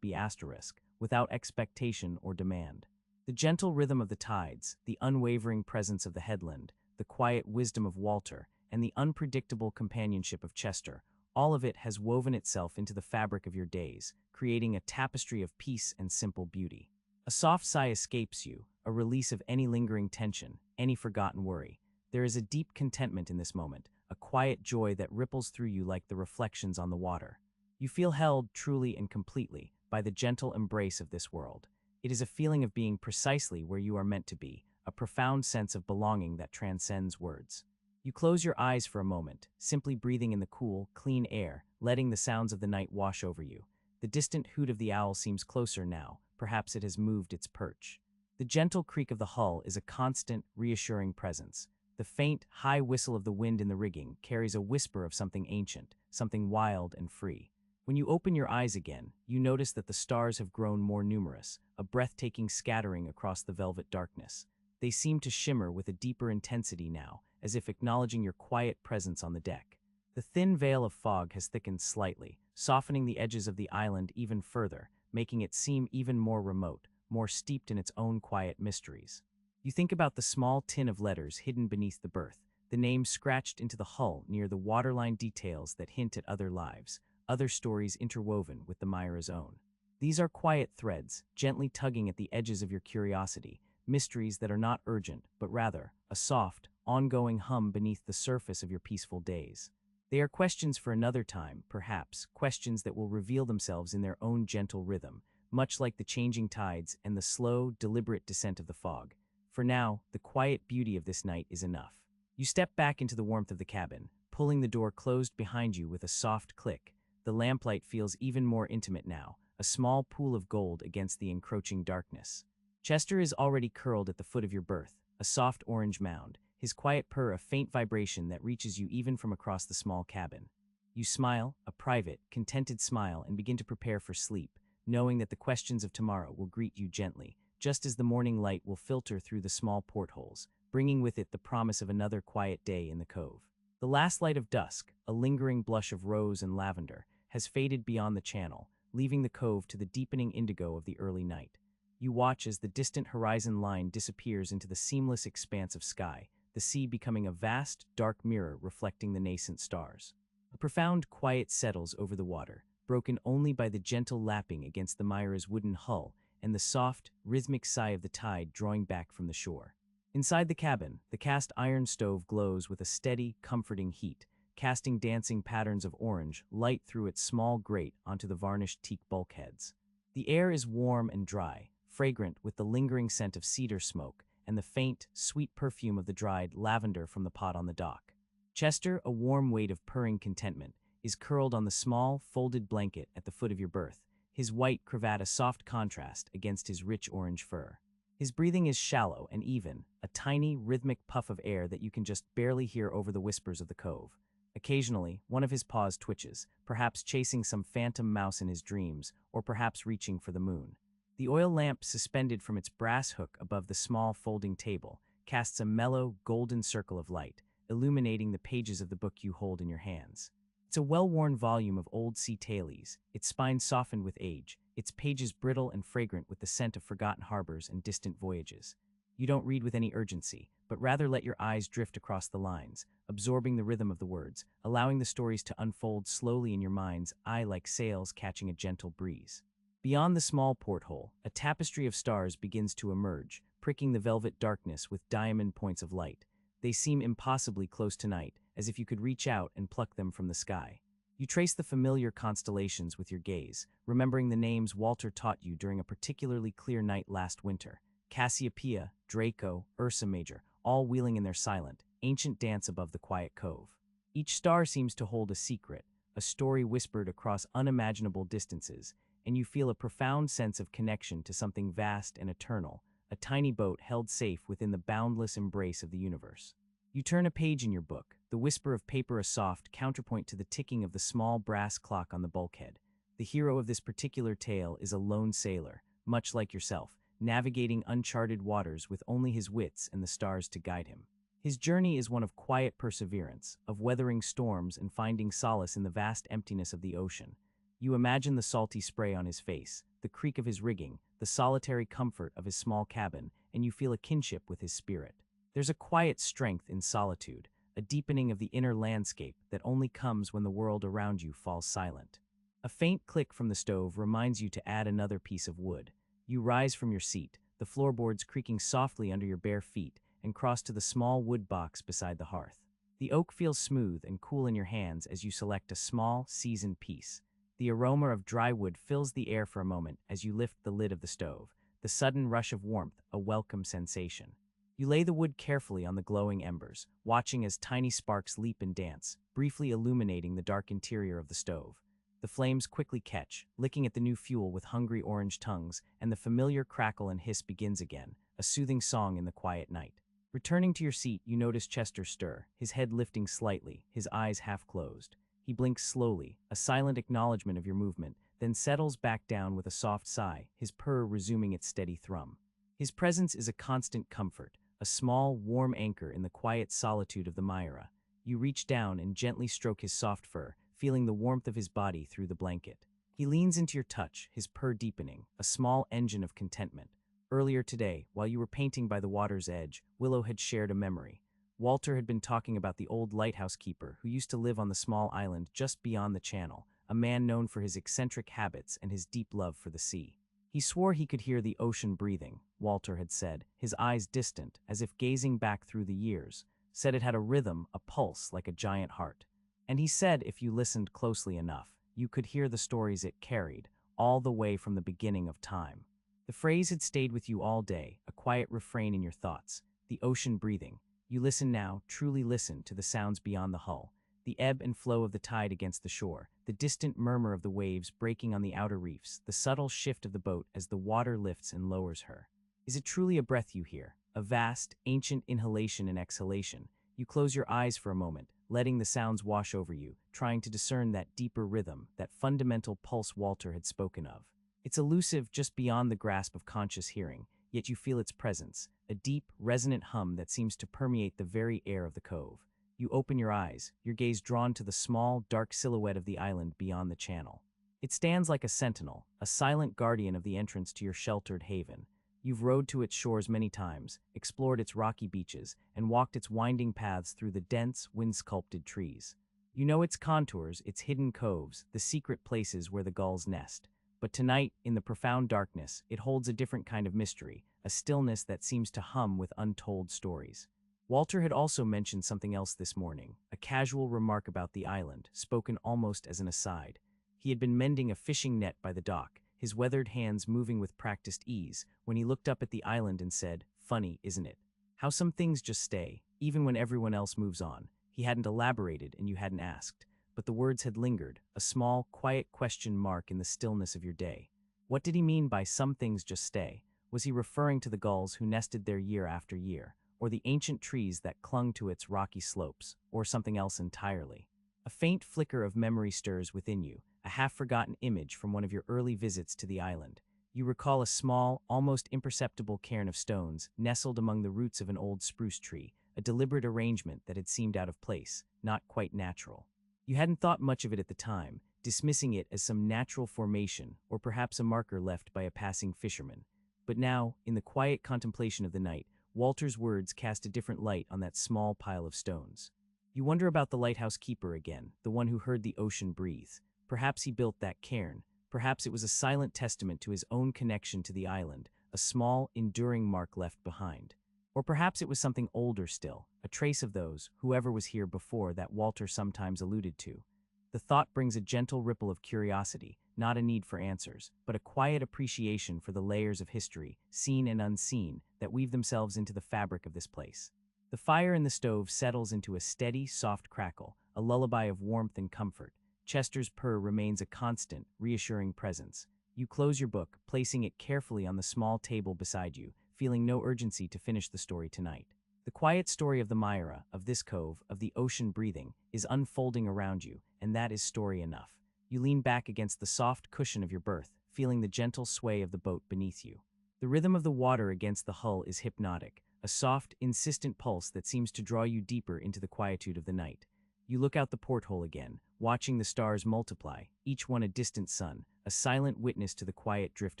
be asterisk, without expectation or demand. The gentle rhythm of the tides, the unwavering presence of the headland, the quiet wisdom of Walter, and the unpredictable companionship of Chester, all of it has woven itself into the fabric of your days, creating a tapestry of peace and simple beauty. A soft sigh escapes you, a release of any lingering tension, any forgotten worry. There is a deep contentment in this moment, a quiet joy that ripples through you like the reflections on the water. You feel held truly and completely by the gentle embrace of this world. It is a feeling of being precisely where you are meant to be, a profound sense of belonging that transcends words. You close your eyes for a moment, simply breathing in the cool, clean air, letting the sounds of the night wash over you. The distant hoot of the owl seems closer now, perhaps it has moved its perch. The gentle creak of the hull is a constant, reassuring presence. The faint, high whistle of the wind in the rigging carries a whisper of something ancient, something wild and free. When you open your eyes again, you notice that the stars have grown more numerous, a breathtaking scattering across the velvet darkness. They seem to shimmer with a deeper intensity now, as if acknowledging your quiet presence on the deck. The thin veil of fog has thickened slightly, softening the edges of the island even further, making it seem even more remote, more steeped in its own quiet mysteries. You think about the small tin of letters hidden beneath the berth, the names scratched into the hull near the waterline details that hint at other lives, other stories interwoven with the Myra's own. These are quiet threads, gently tugging at the edges of your curiosity, mysteries that are not urgent, but rather a soft, ongoing hum beneath the surface of your peaceful days. They are questions for another time, perhaps, questions that will reveal themselves in their own gentle rhythm, much like the changing tides and the slow, deliberate descent of the fog. For now, the quiet beauty of this night is enough. You step back into the warmth of the cabin, pulling the door closed behind you with a soft click. The lamplight feels even more intimate now, a small pool of gold against the encroaching darkness. Chester is already curled at the foot of your berth, a soft orange mound, his quiet purr a faint vibration that reaches you even from across the small cabin. You smile, a private, contented smile, and begin to prepare for sleep, knowing that the questions of tomorrow will greet you gently, just as the morning light will filter through the small portholes, bringing with it the promise of another quiet day in the cove. The last light of dusk, a lingering blush of rose and lavender, has faded beyond the channel, leaving the cove to the deepening indigo of the early night. You watch as the distant horizon line disappears into the seamless expanse of sky, the sea becoming a vast, dark mirror reflecting the nascent stars. A profound quiet settles over the water, broken only by the gentle lapping against the Myra's wooden hull and the soft, rhythmic sigh of the tide drawing back from the shore. Inside the cabin, the cast iron stove glows with a steady, comforting heat, casting dancing patterns of orange light through its small grate onto the varnished teak bulkheads. The air is warm and dry, fragrant with the lingering scent of cedar smoke and the faint, sweet perfume of the dried lavender from the pot on the dock. Chester, a warm weight of purring contentment, is curled on the small, folded blanket at the foot of your berth, his white cravat a soft contrast against his rich orange fur. His breathing is shallow and even, a tiny, rhythmic puff of air that you can just barely hear over the whispers of the cove. Occasionally, one of his paws twitches, perhaps chasing some phantom mouse in his dreams, or perhaps reaching for the moon. The oil lamp suspended from its brass hook above the small folding table casts a mellow, golden circle of light, illuminating the pages of the book you hold in your hands. It's a well-worn volume of old sea tailies, its spine softened with age, its pages brittle and fragrant with the scent of forgotten harbors and distant voyages. You don't read with any urgency, but rather let your eyes drift across the lines, absorbing the rhythm of the words, allowing the stories to unfold slowly in your mind's eye like sails catching a gentle breeze. Beyond the small porthole, a tapestry of stars begins to emerge, pricking the velvet darkness with diamond points of light. They seem impossibly close tonight, as if you could reach out and pluck them from the sky. You trace the familiar constellations with your gaze, remembering the names Walter taught you during a particularly clear night last winter. Cassiopeia, Draco, Ursa Major, all wheeling in their silent, ancient dance above the quiet cove. Each star seems to hold a secret, a story whispered across unimaginable distances, and you feel a profound sense of connection to something vast and eternal, a tiny boat held safe within the boundless embrace of the universe. You turn a page in your book, the whisper of paper a soft counterpoint to the ticking of the small brass clock on the bulkhead. The hero of this particular tale is a lone sailor, much like yourself, navigating uncharted waters with only his wits and the stars to guide him. His journey is one of quiet perseverance, of weathering storms and finding solace in the vast emptiness of the ocean. You imagine the salty spray on his face, the creak of his rigging, the solitary comfort of his small cabin, and you feel a kinship with his spirit. There's a quiet strength in solitude, a deepening of the inner landscape that only comes when the world around you falls silent. A faint click from the stove reminds you to add another piece of wood. You rise from your seat, the floorboards creaking softly under your bare feet, and cross to the small wood box beside the hearth. The oak feels smooth and cool in your hands as you select a small, seasoned piece. The aroma of dry wood fills the air for a moment as you lift the lid of the stove, the sudden rush of warmth a welcome sensation. You lay the wood carefully on the glowing embers, watching as tiny sparks leap and dance, briefly illuminating the dark interior of the stove. The flames quickly catch, licking at the new fuel with hungry orange tongues, and the familiar crackle and hiss begins again, a soothing song in the quiet night. Returning to your seat, you notice Chester stir, his head lifting slightly, his eyes half closed. He blinks slowly, a silent acknowledgement of your movement, then settles back down with a soft sigh, his purr resuming its steady thrum. His presence is a constant comfort, a small, warm anchor in the quiet solitude of the Myra. You reach down and gently stroke his soft fur, feeling the warmth of his body through the blanket. He leans into your touch, his purr deepening, a small engine of contentment. Earlier today, while you were painting by the water's edge, Willow had shared a memory. Walter had been talking about the old lighthouse keeper who used to live on the small island just beyond the channel, a man known for his eccentric habits and his deep love for the sea. He swore he could hear the ocean breathing, Walter had said, his eyes distant, as if gazing back through the years, said it had a rhythm, a pulse like a giant heart. And he said if you listened closely enough, you could hear the stories it carried, all the way from the beginning of time. The phrase had stayed with you all day, a quiet refrain in your thoughts, the ocean breathing. You listen now, truly listen to the sounds beyond the hull, the ebb and flow of the tide against the shore, the distant murmur of the waves breaking on the outer reefs, the subtle shift of the boat as the water lifts and lowers her. Is it truly a breath you hear, a vast, ancient inhalation and exhalation? You close your eyes for a moment, letting the sounds wash over you, trying to discern that deeper rhythm, that fundamental pulse Walter had spoken of. It's elusive just beyond the grasp of conscious hearing, yet you feel its presence, a deep, resonant hum that seems to permeate the very air of the cove. You open your eyes, your gaze drawn to the small, dark silhouette of the island beyond the channel. It stands like a sentinel, a silent guardian of the entrance to your sheltered haven. You've rowed to its shores many times, explored its rocky beaches, and walked its winding paths through the dense, wind-sculpted trees. You know its contours, its hidden coves, the secret places where the gulls nest. But tonight, in the profound darkness, it holds a different kind of mystery, a stillness that seems to hum with untold stories. Walter had also mentioned something else this morning, a casual remark about the island, spoken almost as an aside. He had been mending a fishing net by the dock, his weathered hands moving with practiced ease, when he looked up at the island and said, "Funny, isn't it? How some things just stay, even when everyone else moves on." He hadn't elaborated and you hadn't asked, but the words had lingered, a small, quiet question mark in the stillness of your day. What did he mean by "some things just stay"? Was he referring to the gulls who nested there year after year, or the ancient trees that clung to its rocky slopes, or something else entirely? A faint flicker of memory stirs within you, a half-forgotten image from one of your early visits to the island. You recall a small, almost imperceptible cairn of stones nestled among the roots of an old spruce tree, a deliberate arrangement that had seemed out of place, not quite natural. You hadn't thought much of it at the time, dismissing it as some natural formation or perhaps a marker left by a passing fisherman. But now, in the quiet contemplation of the night, Walter's words cast a different light on that small pile of stones. You wonder about the lighthouse keeper again, the one who heard the ocean breathe. Perhaps he built that cairn. Perhaps it was a silent testament to his own connection to the island, a small, enduring mark left behind. Or perhaps it was something older still, a trace of those, whoever was here before, that Walter sometimes alluded to. The thought brings a gentle ripple of curiosity, not a need for answers, but a quiet appreciation for the layers of history, seen and unseen, that weave themselves into the fabric of this place. The fire in the stove settles into a steady, soft crackle, a lullaby of warmth and comfort. Chester's purr remains a constant, reassuring presence. You close your book, placing it carefully on the small table beside you, feeling no urgency to finish the story tonight. The quiet story of the Myra, of this cove, of the ocean breathing, is unfolding around you, and that is story enough. You lean back against the soft cushion of your berth, feeling the gentle sway of the boat beneath you. The rhythm of the water against the hull is hypnotic, a soft, insistent pulse that seems to draw you deeper into the quietude of the night. You look out the porthole again, watching the stars multiply, each one a distant sun, a silent witness to the quiet drift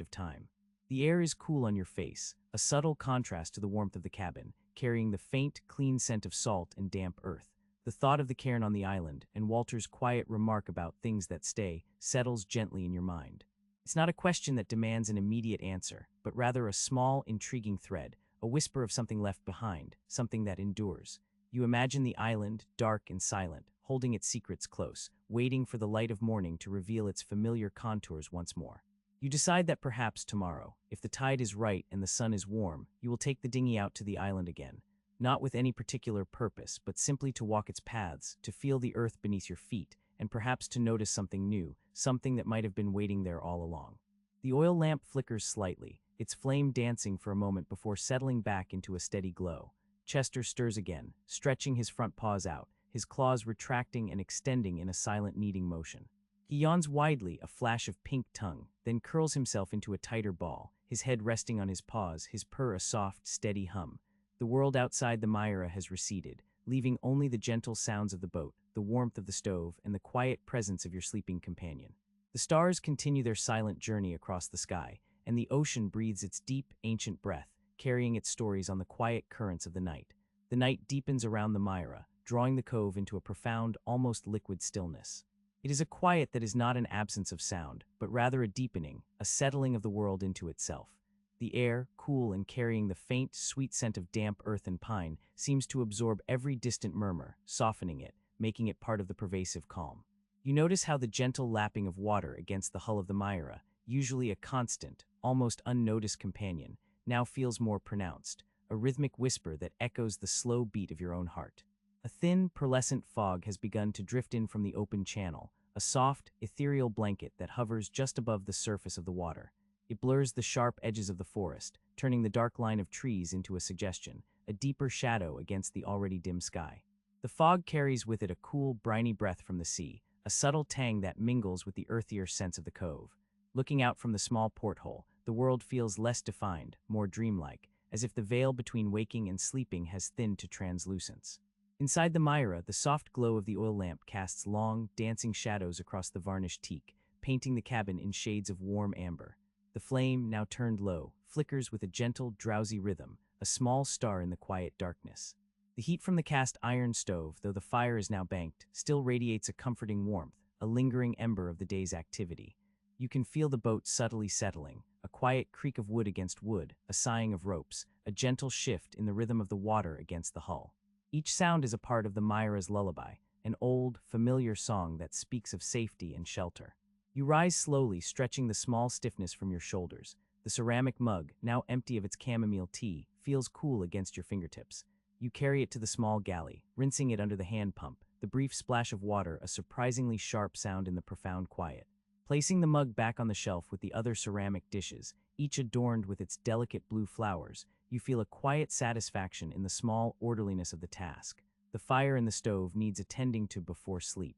of time. The air is cool on your face, a subtle contrast to the warmth of the cabin, carrying the faint, clean scent of salt and damp earth. The thought of the cairn on the island, and Walter's quiet remark about things that stay, settles gently in your mind. It's not a question that demands an immediate answer, but rather a small, intriguing thread, a whisper of something left behind, something that endures. You imagine the island, dark and silent, holding its secrets close, waiting for the light of morning to reveal its familiar contours once more. You decide that perhaps tomorrow, if the tide is right and the sun is warm, you will take the dinghy out to the island again, not with any particular purpose, but simply to walk its paths, to feel the earth beneath your feet, and perhaps to notice something new, something that might have been waiting there all along. The oil lamp flickers slightly, its flame dancing for a moment before settling back into a steady glow. Chester stirs again, stretching his front paws out, his claws retracting and extending in a silent kneading motion. He yawns widely, a flash of pink tongue, then curls himself into a tighter ball, his head resting on his paws, his purr a soft, steady hum. The world outside the Myra has receded, leaving only the gentle sounds of the boat, the warmth of the stove, and the quiet presence of your sleeping companion. The stars continue their silent journey across the sky, and the ocean breathes its deep, ancient breath, carrying its stories on the quiet currents of the night. The night deepens around the Myra, drawing the cove into a profound, almost liquid stillness. It is a quiet that is not an absence of sound, but rather a deepening, a settling of the world into itself. The air, cool and carrying the faint, sweet scent of damp earth and pine, seems to absorb every distant murmur, softening it, making it part of the pervasive calm. You notice how the gentle lapping of water against the hull of the Myra, usually a constant, almost unnoticed companion, now feels more pronounced, a rhythmic whisper that echoes the slow beat of your own heart. A thin, pearlescent fog has begun to drift in from the open channel, a soft, ethereal blanket that hovers just above the surface of the water. It blurs the sharp edges of the forest, turning the dark line of trees into a suggestion, a deeper shadow against the already dim sky. The fog carries with it a cool, briny breath from the sea, a subtle tang that mingles with the earthier sense of the cove. Looking out from the small porthole, the world feels less defined, more dreamlike, as if the veil between waking and sleeping has thinned to translucence. Inside the Myra, the soft glow of the oil lamp casts long, dancing shadows across the varnished teak, painting the cabin in shades of warm amber. The flame, now turned low, flickers with a gentle, drowsy rhythm, a small star in the quiet darkness. The heat from the cast iron stove, though the fire is now banked, still radiates a comforting warmth, a lingering ember of the day's activity. You can feel the boat subtly settling, a quiet creak of wood against wood, a sighing of ropes, a gentle shift in the rhythm of the water against the hull. Each sound is a part of the Myra's lullaby, an old, familiar song that speaks of safety and shelter. You rise slowly, stretching the small stiffness from your shoulders. The ceramic mug, now empty of its chamomile tea, feels cool against your fingertips. You carry it to the small galley, rinsing it under the hand pump, the brief splash of water a surprisingly sharp sound in the profound quiet. Placing the mug back on the shelf with the other ceramic dishes, each adorned with its delicate blue flowers, you feel a quiet satisfaction in the small orderliness of the task. The fire in the stove needs attending to before sleep.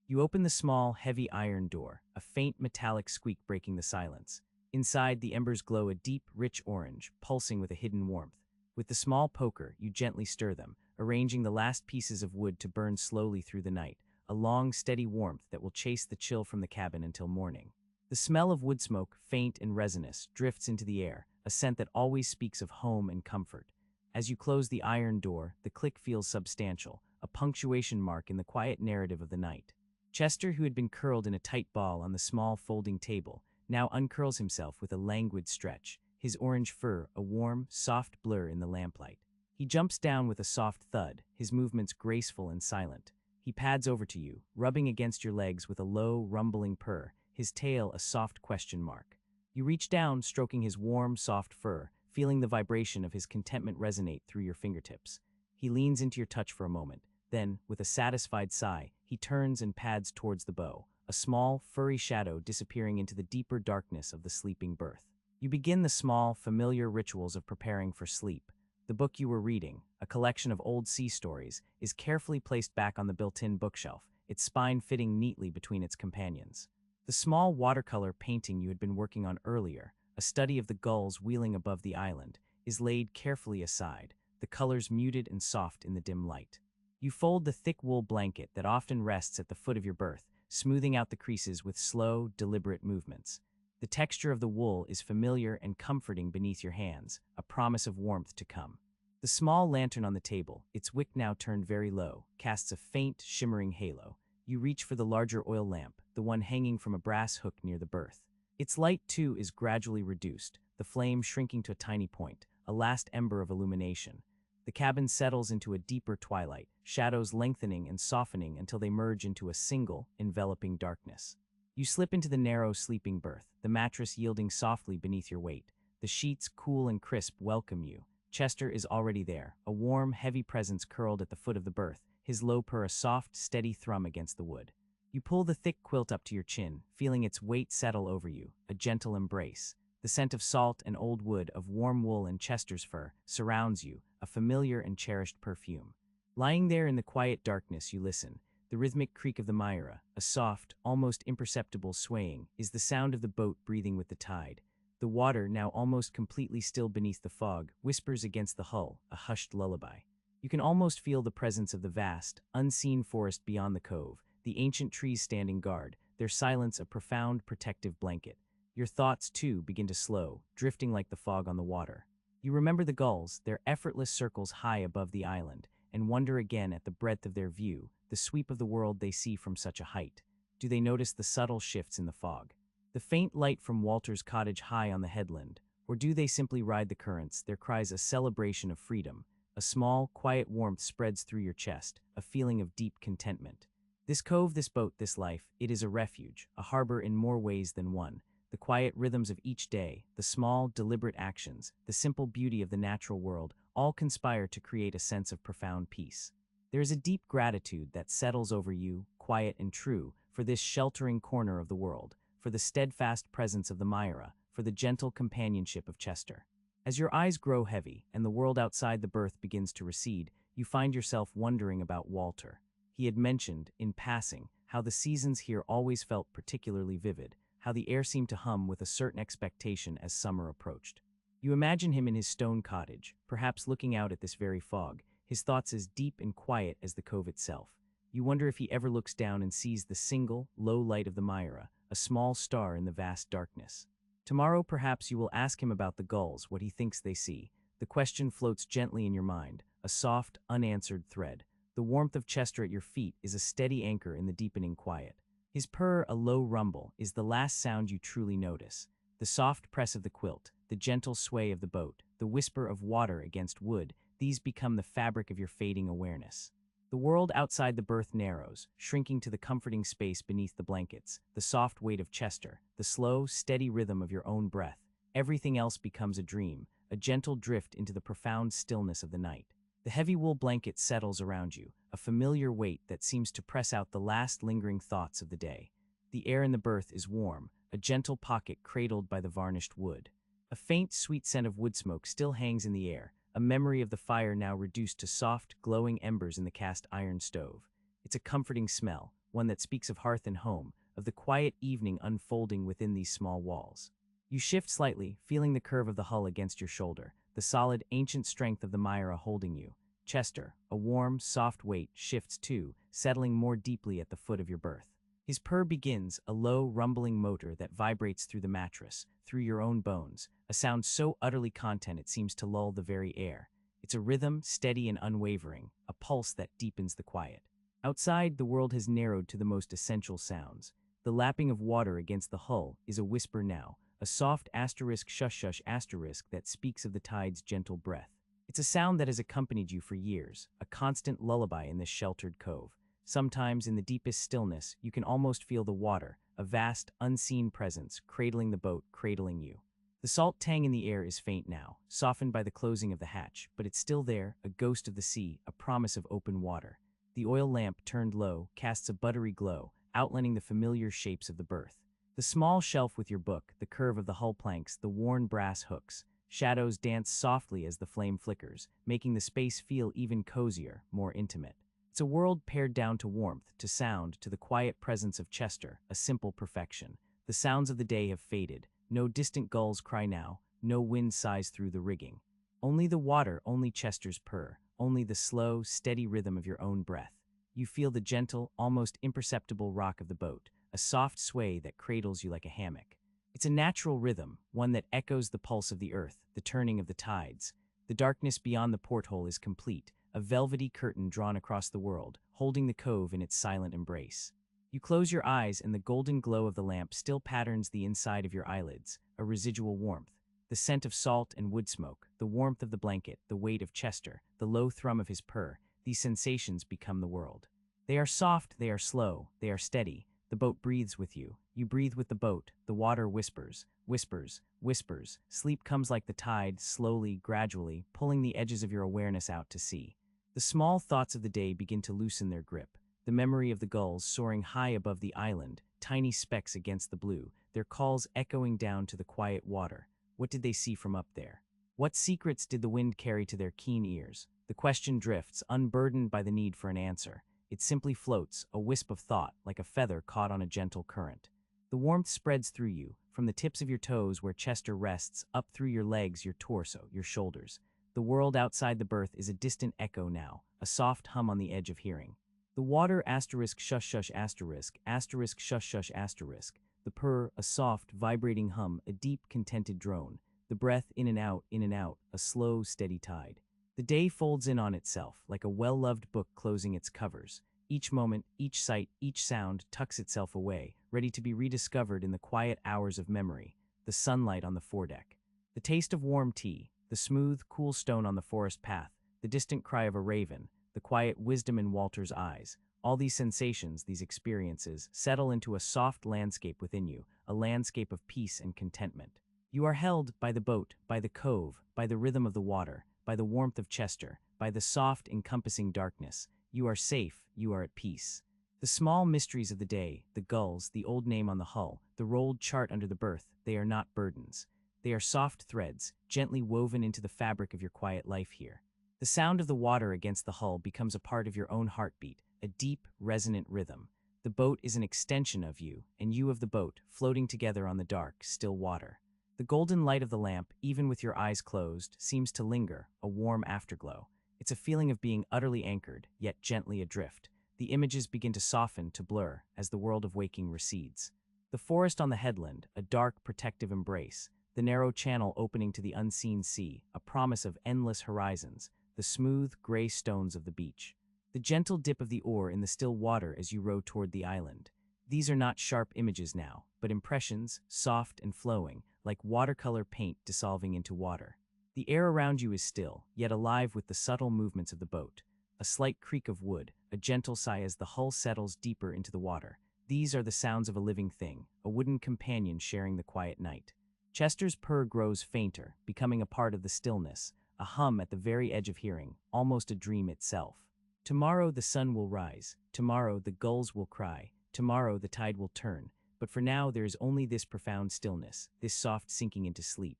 You open the small, heavy iron door, a faint metallic squeak breaking the silence. Inside, the embers glow a deep, rich orange, pulsing with a hidden warmth. With the small poker, you gently stir them, arranging the last pieces of wood to burn slowly through the night, a long, steady warmth that will chase the chill from the cabin until morning. The smell of wood smoke, faint and resinous, drifts into the air, a scent that always speaks of home and comfort. As you close the iron door, the click feels substantial, a punctuation mark in the quiet narrative of the night. Chester, who had been curled in a tight ball on the small folding table, now uncurls himself with a languid stretch, his orange fur a warm, soft blur in the lamplight. He jumps down with a soft thud, his movements graceful and silent. He pads over to you, rubbing against your legs with a low, rumbling purr, his tail a soft question mark. You reach down, stroking his warm, soft fur, feeling the vibration of his contentment resonate through your fingertips. He leans into your touch for a moment, then, with a satisfied sigh, he turns and pads towards the bow, a small, furry shadow disappearing into the deeper darkness of the sleeping berth. You begin the small, familiar rituals of preparing for sleep. The book you were reading, a collection of old sea stories, is carefully placed back on the built-in bookshelf, its spine fitting neatly between its companions. The small watercolor painting you had been working on earlier, a study of the gulls wheeling above the island, is laid carefully aside, the colors muted and soft in the dim light. You fold the thick wool blanket that often rests at the foot of your berth, smoothing out the creases with slow, deliberate movements. The texture of the wool is familiar and comforting beneath your hands, a promise of warmth to come. The small lantern on the table, its wick now turned very low, casts a faint, shimmering halo. You reach for the larger oil lamp, the one hanging from a brass hook near the berth. Its light, too, is gradually reduced, the flame shrinking to a tiny point, a last ember of illumination. The cabin settles into a deeper twilight, shadows lengthening and softening until they merge into a single, enveloping darkness. You slip into the narrow sleeping berth, the mattress yielding softly beneath your weight. The sheets, cool and crisp, welcome you. Chester is already there, a warm, heavy presence curled at the foot of the berth, his low purr a soft, steady thrum against the wood. You pull the thick quilt up to your chin, feeling its weight settle over you, a gentle embrace. The scent of salt and old wood, of warm wool and Chester's fur, surrounds you, a familiar and cherished perfume. Lying there in the quiet darkness, you listen. The rhythmic creak of the Myra, a soft, almost imperceptible swaying, is the sound of the boat breathing with the tide. The water, now almost completely still beneath the fog, whispers against the hull, a hushed lullaby. You can almost feel the presence of the vast, unseen forest beyond the cove, the ancient trees standing guard, their silence a profound protective blanket. Your thoughts, too, begin to slow, drifting like the fog on the water. You remember the gulls, their effortless circles high above the island, and wonder again at the breadth of their view, the sweep of the world they see from such a height. Do they notice the subtle shifts in the fog? The faint light from Walter's cottage high on the headland? Or do they simply ride the currents, their cries a celebration of freedom? A small, quiet warmth spreads through your chest, a feeling of deep contentment. This cove, this boat, this life, it is a refuge, a harbor in more ways than one. The quiet rhythms of each day, the small, deliberate actions, the simple beauty of the natural world, all conspire to create a sense of profound peace. There is a deep gratitude that settles over you, quiet and true, for this sheltering corner of the world, for the steadfast presence of the Myra, for the gentle companionship of Chester. As your eyes grow heavy and the world outside the berth begins to recede, you find yourself wondering about Walter. He had mentioned, in passing, how the seasons here always felt particularly vivid, how the air seemed to hum with a certain expectation as summer approached. You imagine him in his stone cottage, perhaps looking out at this very fog, his thoughts as deep and quiet as the cove itself. You wonder if he ever looks down and sees the single, low light of the Myra, a small star in the vast darkness. Tomorrow, perhaps you will ask him about the gulls, what he thinks they see. The question floats gently in your mind, a soft, unanswered thread. The warmth of Chester at your feet is a steady anchor in the deepening quiet. His purr, a low rumble, is the last sound you truly notice. The soft press of the quilt, the gentle sway of the boat, the whisper of water against wood, these become the fabric of your fading awareness. The world outside the berth narrows, shrinking to the comforting space beneath the blankets, the soft weight of Chester, the slow, steady rhythm of your own breath. Everything else becomes a dream, a gentle drift into the profound stillness of the night. The heavy wool blanket settles around you, a familiar weight that seems to press out the last lingering thoughts of the day. The air in the berth is warm, a gentle pocket cradled by the varnished wood. A faint, sweet scent of wood smoke still hangs in the air, a memory of the fire now reduced to soft, glowing embers in the cast iron stove. It's a comforting smell, one that speaks of hearth and home, of the quiet evening unfolding within these small walls. You shift slightly, feeling the curve of the hull against your shoulder, the solid, ancient strength of the Myra holding you. Chester, a warm, soft weight, shifts too, settling more deeply at the foot of your berth. His purr begins, a low, rumbling motor that vibrates through the mattress, through your own bones, a sound so utterly content it seems to lull the very air. It's a rhythm, steady and unwavering, a pulse that deepens the quiet. Outside, the world has narrowed to the most essential sounds. The lapping of water against the hull is a whisper now, a soft asterisk shush shush asterisk that speaks of the tide's gentle breath. It's a sound that has accompanied you for years, a constant lullaby in this sheltered cove. Sometimes, in the deepest stillness, you can almost feel the water, a vast, unseen presence, cradling the boat, cradling you. The salt tang in the air is faint now, softened by the closing of the hatch, but it's still there, a ghost of the sea, a promise of open water. The oil lamp, turned low, casts a buttery glow, outlining the familiar shapes of the berth. The small shelf with your book, the curve of the hull planks, the worn brass hooks. Shadows dance softly as the flame flickers, making the space feel even cozier, more intimate. It's a world pared down to warmth, to sound, to the quiet presence of Chester, a simple perfection. The sounds of the day have faded. No distant gulls cry now, no wind sighs through the rigging. Only the water, only Chester's purr, only the slow, steady rhythm of your own breath. You feel the gentle, almost imperceptible rock of the boat, a soft sway that cradles you like a hammock. It's a natural rhythm, one that echoes the pulse of the earth, the turning of the tides. The darkness beyond the porthole is complete, a velvety curtain drawn across the world, holding the cove in its silent embrace. You close your eyes and the golden glow of the lamp still patterns the inside of your eyelids, a residual warmth. The scent of salt and wood smoke, the warmth of the blanket, the weight of Chester, the low thrum of his purr, these sensations become the world. They are soft, they are slow, they are steady. The boat breathes with you. You breathe with the boat. The water whispers, whispers, whispers. Sleep comes like the tide, slowly, gradually, pulling the edges of your awareness out to sea. The small thoughts of the day begin to loosen their grip. The memory of the gulls soaring high above the island, tiny specks against the blue, their calls echoing down to the quiet water. What did they see from up there? What secrets did the wind carry to their keen ears? The question drifts, unburdened by the need for an answer. It simply floats, a wisp of thought, like a feather caught on a gentle current. The warmth spreads through you, from the tips of your toes where Chester rests, up through your legs, your torso, your shoulders. The world outside the berth is a distant echo now, a soft hum on the edge of hearing. The water asterisk shush shush asterisk shush shush asterisk. The purr, a soft, vibrating hum, a deep, contented drone. The breath in and out, a slow, steady tide. The day folds in on itself, like a well-loved book closing its covers. Each moment, each sight, each sound tucks itself away, ready to be rediscovered in the quiet hours of memory. The sunlight on the foredeck. The taste of warm tea, the smooth, cool stone on the forest path, the distant cry of a raven, the quiet wisdom in Walter's eyes. All these sensations, these experiences, settle into a soft landscape within you, a landscape of peace and contentment. You are held by the boat, by the cove, by the rhythm of the water, by the warmth of Chester, by the soft, encompassing darkness. You are safe, you are at peace. The small mysteries of the day, the gulls, the old name on the hull, the rolled chart under the berth, they are not burdens. They are soft threads, gently woven into the fabric of your quiet life here. The sound of the water against the hull becomes a part of your own heartbeat, a deep, resonant rhythm. The boat is an extension of you, and you of the boat, floating together on the dark, still water. The golden light of the lamp, even with your eyes closed, seems to linger, a warm afterglow. It's a feeling of being utterly anchored, yet gently adrift. The images begin to soften, to blur, as the world of waking recedes. The forest on the headland, a dark, protective embrace. The narrow channel opening to the unseen sea, a promise of endless horizons. The smooth, gray stones of the beach. The gentle dip of the oar in the still water as you row toward the island. These are not sharp images now, but impressions, soft and flowing, like watercolor paint dissolving into water. The air around you is still, yet alive with the subtle movements of the boat. A slight creak of wood, a gentle sigh as the hull settles deeper into the water. These are the sounds of a living thing, a wooden companion sharing the quiet night. Chester's purr grows fainter, becoming a part of the stillness, a hum at the very edge of hearing, almost a dream itself. Tomorrow the sun will rise, tomorrow the gulls will cry, tomorrow the tide will turn, but for now there is only this profound stillness, this soft sinking into sleep.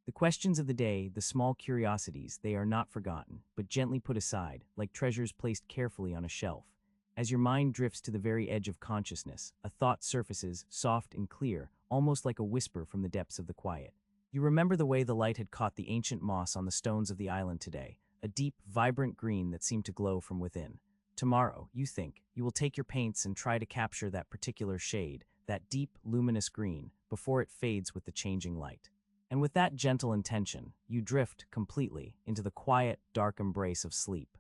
The questions of the day, the small curiosities, they are not forgotten, but gently put aside, like treasures placed carefully on a shelf. As your mind drifts to the very edge of consciousness, a thought surfaces, soft and clear, almost like a whisper from the depths of the quiet. You remember the way the light had caught the ancient moss on the stones of the island today, a deep, vibrant green that seemed to glow from within. Tomorrow, you think, you will take your paints and try to capture that particular shade, that deep, luminous green, before it fades with the changing light. And with that gentle intention, you drift completely into the quiet, dark embrace of sleep.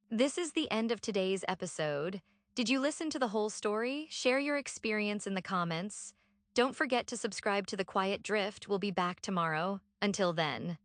This is the end of today's episode. Did you listen to the whole story? Share your experience in the comments. Don't forget to subscribe to The Quiet Drift. We'll be back tomorrow. Until then.